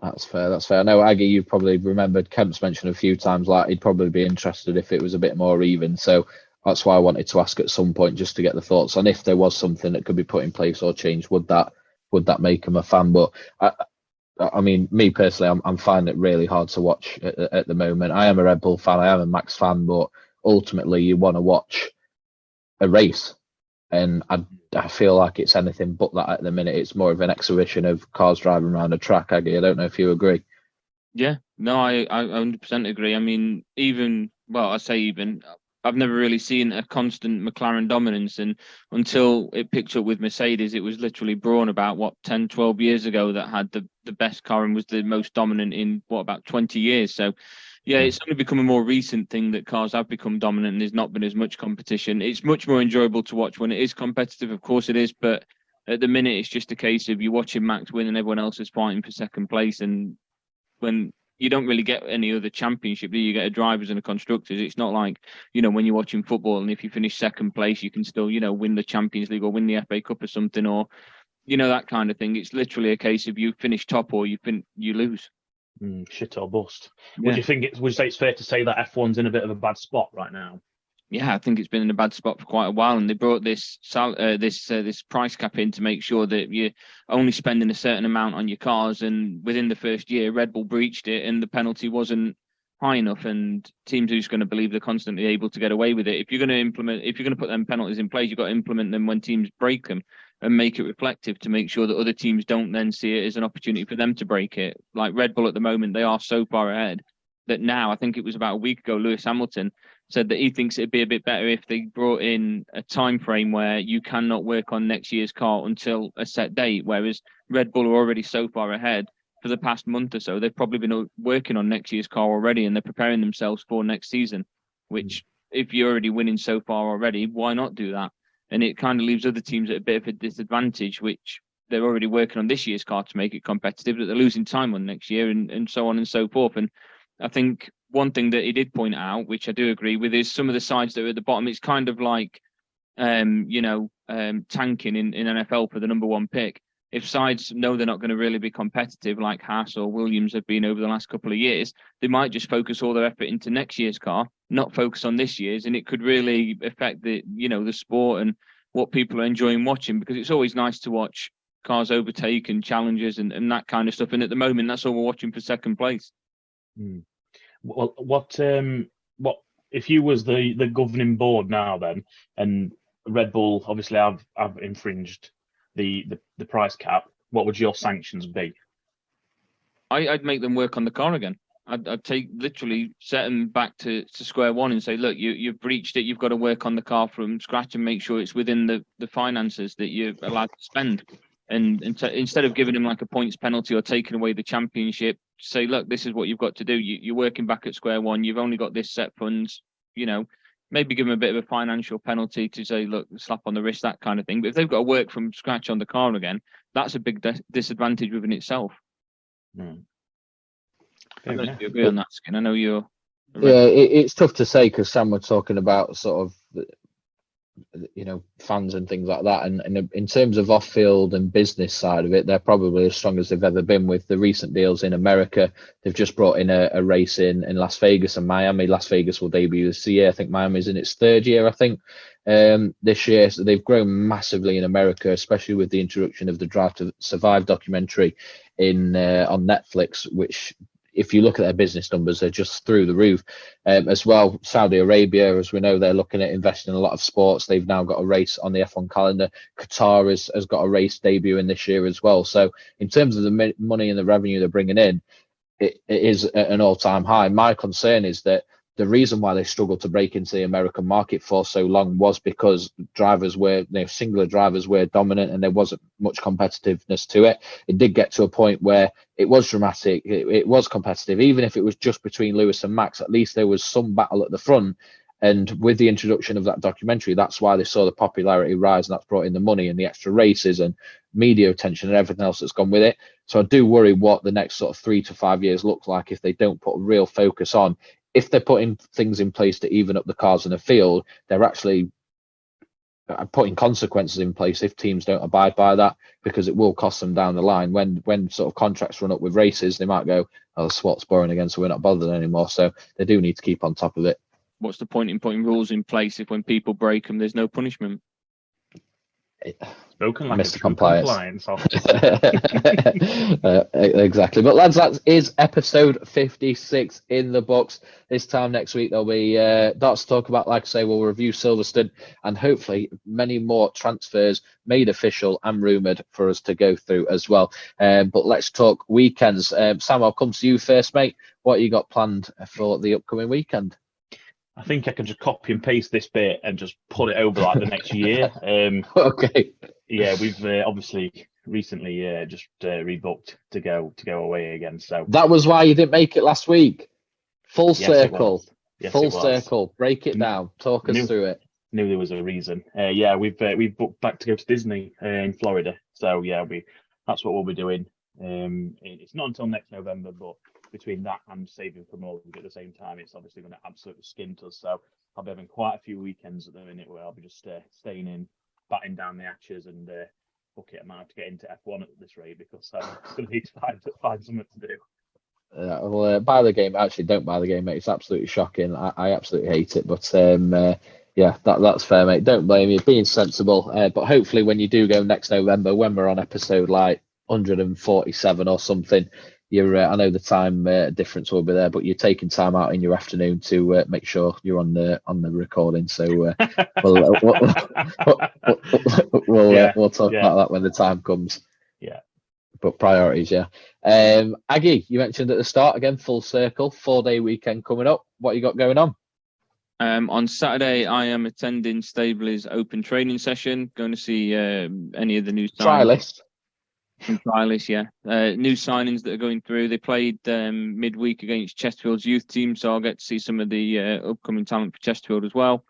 That's fair. That's fair. I know, Aggie, you've probably remembered Kemp's mentioned a few times, like he'd probably be interested if it was a bit more even. So that's why I wanted to ask at some point, just to get the thoughts on if there was something that could be put in place or changed. Would that make him a fan? But I mean, me personally, I'm finding it really hard to watch at the moment. I am a Red Bull fan. I am a Max fan, but ultimately, you want to watch a race. And I feel like it's anything but that at the minute. It's more of an exhibition of cars driving around a track, Aggie. I don't know if you agree. Yeah, no, I 100% agree. I mean, I've never really seen a constant McLaren dominance. And until it picked up with Mercedes, it was literally Brawn about, 10, 12 years ago that had the best car and was the most dominant in, about 20 years. So, yeah, it's only become a more recent thing that cars have become dominant and there's not been as much competition. It's much more enjoyable to watch when it is competitive, of course it is, but at the minute it's just a case of you watching Max win and everyone else is fighting for second place. And when you don't really get any other championship, do you get a drivers and a constructors? It's not like, when you're watching football and if you finish second place, you can still, win the Champions League or win the FA Cup or something, or, that kind of thing. It's literally a case of you finish top or you lose. Shit or bust. Yeah. Would you say it's fair to say that F1's in a bit of a bad spot right now? Yeah, I think it's been in a bad spot for quite a while, and they brought this price cap in to make sure that you're only spending a certain amount on your cars. And within the first year, Red Bull breached it, and the penalty wasn't high enough. And teams are just going to believe they're constantly able to get away with it. If you're going to put them penalties in place, you've got to implement them when teams break them and make it reflective to make sure that other teams don't then see it as an opportunity for them to break it. Like Red Bull at the moment, they are so far ahead that now, I think it was about a week ago, Lewis Hamilton said that he thinks it'd be a bit better if they brought in a time frame where you cannot work on next year's car until a set date, whereas Red Bull are already so far ahead for the past month or so. They've probably been working on next year's car already and they're preparing themselves for next season, which if you're already winning so far already, why not do that? And it kind of leaves other teams at a bit of a disadvantage, which they're already working on this year's car to make it competitive, that they're losing time on next year and so on and so forth. And I think one thing that he did point out, which I do agree with, is some of the sides that are at the bottom. It's kind of like, tanking in NFL for the number one pick. If sides know they're not going to really be competitive, like Haas or Williams have been over the last couple of years, they might just focus all their effort into next year's car, not focus on this year's, and it could really affect the sport and what people are enjoying watching, because it's always nice to watch cars overtake and challenges and that kind of stuff. And at the moment, that's all we're watching for second place. Well, what if you was the governing board now then, and Red Bull obviously have infringed the price cap, what would your sanctions be? I'd make them work on the car again. I'd set them back to square one and say, look, you've breached it. You've got to work on the car from scratch and make sure it's within the finances that you're allowed to spend. And instead of giving them like a points penalty or taking away the championship, say, look, this is what you've got to do. You're working back at square one. You've only got this set funds, maybe give them a bit of a financial penalty to say, look, slap on the wrist, that kind of thing. But if they've got to work from scratch on the car again, that's a big disadvantage within itself. I don't know if you agree on that, Skin. I know you're... Yeah, it's tough to say because Sam was talking about sort of, fans and things like that. And in terms of off-field and business side of it, they're probably as strong as they've ever been with the recent deals in America. They've just brought in a race in Las Vegas and Miami. Las Vegas will debut this year. I think Miami's in its third year, this year. So they've grown massively in America, especially with the introduction of the Drive to Survive documentary on Netflix, which, if you look at their business numbers, they're just through the roof. As well, Saudi Arabia, as we know, they're looking at investing in a lot of sports. They've now got a race on the F1 calendar. Qatar has got a race debuting this year as well. So in terms of the money and the revenue they're bringing in, it is at an all-time high. My concern is that the reason why they struggled to break into the American market for so long was because drivers were, singular drivers were dominant and there wasn't much competitiveness to it. It did get to a point where it was dramatic, it was competitive, even if it was just between Lewis and Max. At least there was some battle at the front. And with the introduction of that documentary, that's why they saw the popularity rise, and that's brought in the money and the extra races and media attention and everything else that's gone with it. So I do worry what the next sort of 3 to 5 years looks like if they don't put a real focus on. If they're putting things in place to even up the cars in the field, they're actually putting consequences in place if teams don't abide by that, because it will cost them down the line. When sort of contracts run up with races, they might go, oh, the SWAT's boring again, so we're not bothered anymore. So they do need to keep on top of it. What's the point in putting rules in place if when people break them, there's no punishment? Spoken like Mr. a Compliance. compliance Exactly. But lads, that is episode 56 in the books. This time next week there'll be lots to talk about. Like I say, we'll review Silverstone and hopefully many more transfers made official and rumoured for us to go through as well. But let's talk weekends. Sam, I'll come to you first, mate. What you got planned for the upcoming weekend? I think I can just copy and paste this bit and just put it over like the next year. Okay. Yeah, we've obviously recently just rebooked to go away again. So that was why you didn't make it last week. Full circle. Full circle. Break it down. Talk us through it. Knew there was a reason. Yeah, we've booked back to go to Disney in Florida. So yeah, that's what we'll be doing. It's not until next November, but between that and saving for mortgage at the same time, it's obviously going to absolutely skint us. So I'll be having quite a few weekends at the minute where I'll be just staying in, batting down the hatches, and bucket a man to get into F1 at this rate, because I'm going to need to find something to do. Well, buy the game. Actually, don't buy the game, mate. It's absolutely shocking. I absolutely hate it. But yeah, that's fair, mate. Don't blame you. Being sensible. But hopefully, when you do go next November, when we're on episode like 147 or something, I know the time difference will be there, but you're taking time out in your afternoon to make sure you're on the recording. So we'll talk about that when the time comes. Yeah. But priorities, yeah. Aggie, you mentioned at the start again, full circle, 4-day weekend coming up. What you got going on? On Saturday, I am attending Stabley's open training session. Going to see any of the new trialists. Trialists, yeah. New signings that are going through. They played midweek against Chesterfield's youth team, so I'll get to see some of the upcoming talent for Chesterfield as well.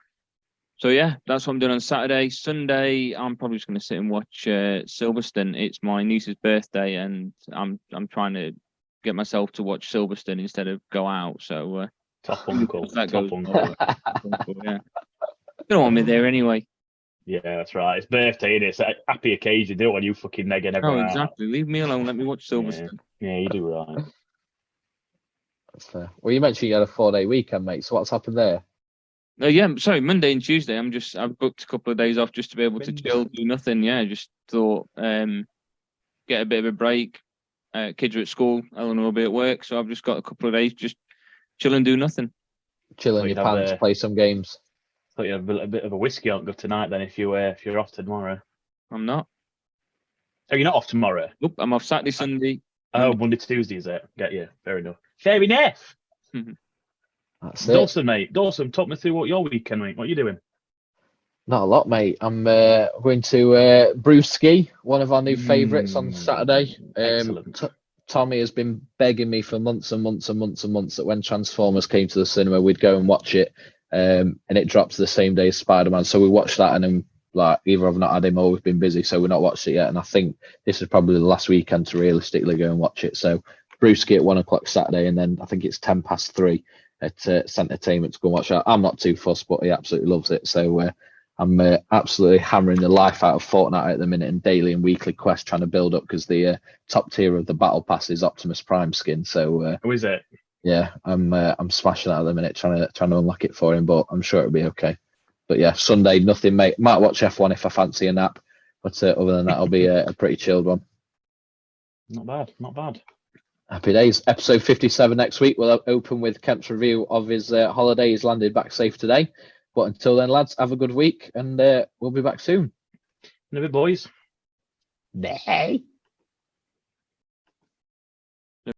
So yeah, that's what I'm doing on Saturday. Sunday, I'm probably just going to sit and watch Silverstone. It's my niece's birthday, and I'm trying to get myself to watch Silverstone instead of go out. So top uncle. Yeah, they don't want me there anyway. Yeah, that's right. It's birthday, and it's a happy occasion. They don't want you fucking negging everyone out. Exactly. Leave me alone. Let me watch Silverstone. Yeah, you do right. That's fair. Well, you mentioned you had a 4-day weekend, mate. So what's happened there? Yeah, sorry, Monday and Tuesday. I've booked a couple of days off just to be able to chill, do nothing. Yeah, just thought get a bit of a break. Kids are at school, Eleanor will be at work, so I've just got a couple of days just chill and do nothing. Chill in your pants, play some games. Thought you had a bit of a whiskey on go tonight then if you're off tomorrow. I'm not. Oh, you're not off tomorrow? Nope, I'm off Saturday, Sunday. Oh, Monday, Tuesday is it? Get you. Fair enough. Fair enough. That's it. Dawson, mate. Dawson, talk me through what your weekend, mate. What are you doing? Not a lot, mate. I'm going to Brewski, one of our new favourites, on Saturday. Tommy has been begging me for months and months and months and months that when Transformers came to the cinema, we'd go and watch it. And it drops the same day as Spider-Man. So we watched that, and then either I've not had him or we've been busy, so we've not watched it yet. And I think this is probably the last weekend to realistically go and watch it. So Brewski at 1 o'clock Saturday, and then I think it's 3:10 at Centertainment to go and watch that. I'm not too fussed, but he absolutely loves it. So I'm absolutely hammering the life out of Fortnite at the minute, and daily and weekly quests trying to build up, because the top tier of the battle pass is Optimus Prime skin. So who is it? Yeah, I'm smashing that at the minute, trying to unlock it for him, but I'm sure it'll be okay. But yeah, Sunday, nothing, mate. Might watch F1 if I fancy a nap, but other than that, it'll be a pretty chilled one. Not bad. Happy days. Episode 57 next week. We'll open with Kemp's review of his holiday. He's landed back safe today. But until then, lads, have a good week, and we'll be back soon. In a bit, boys. Bye.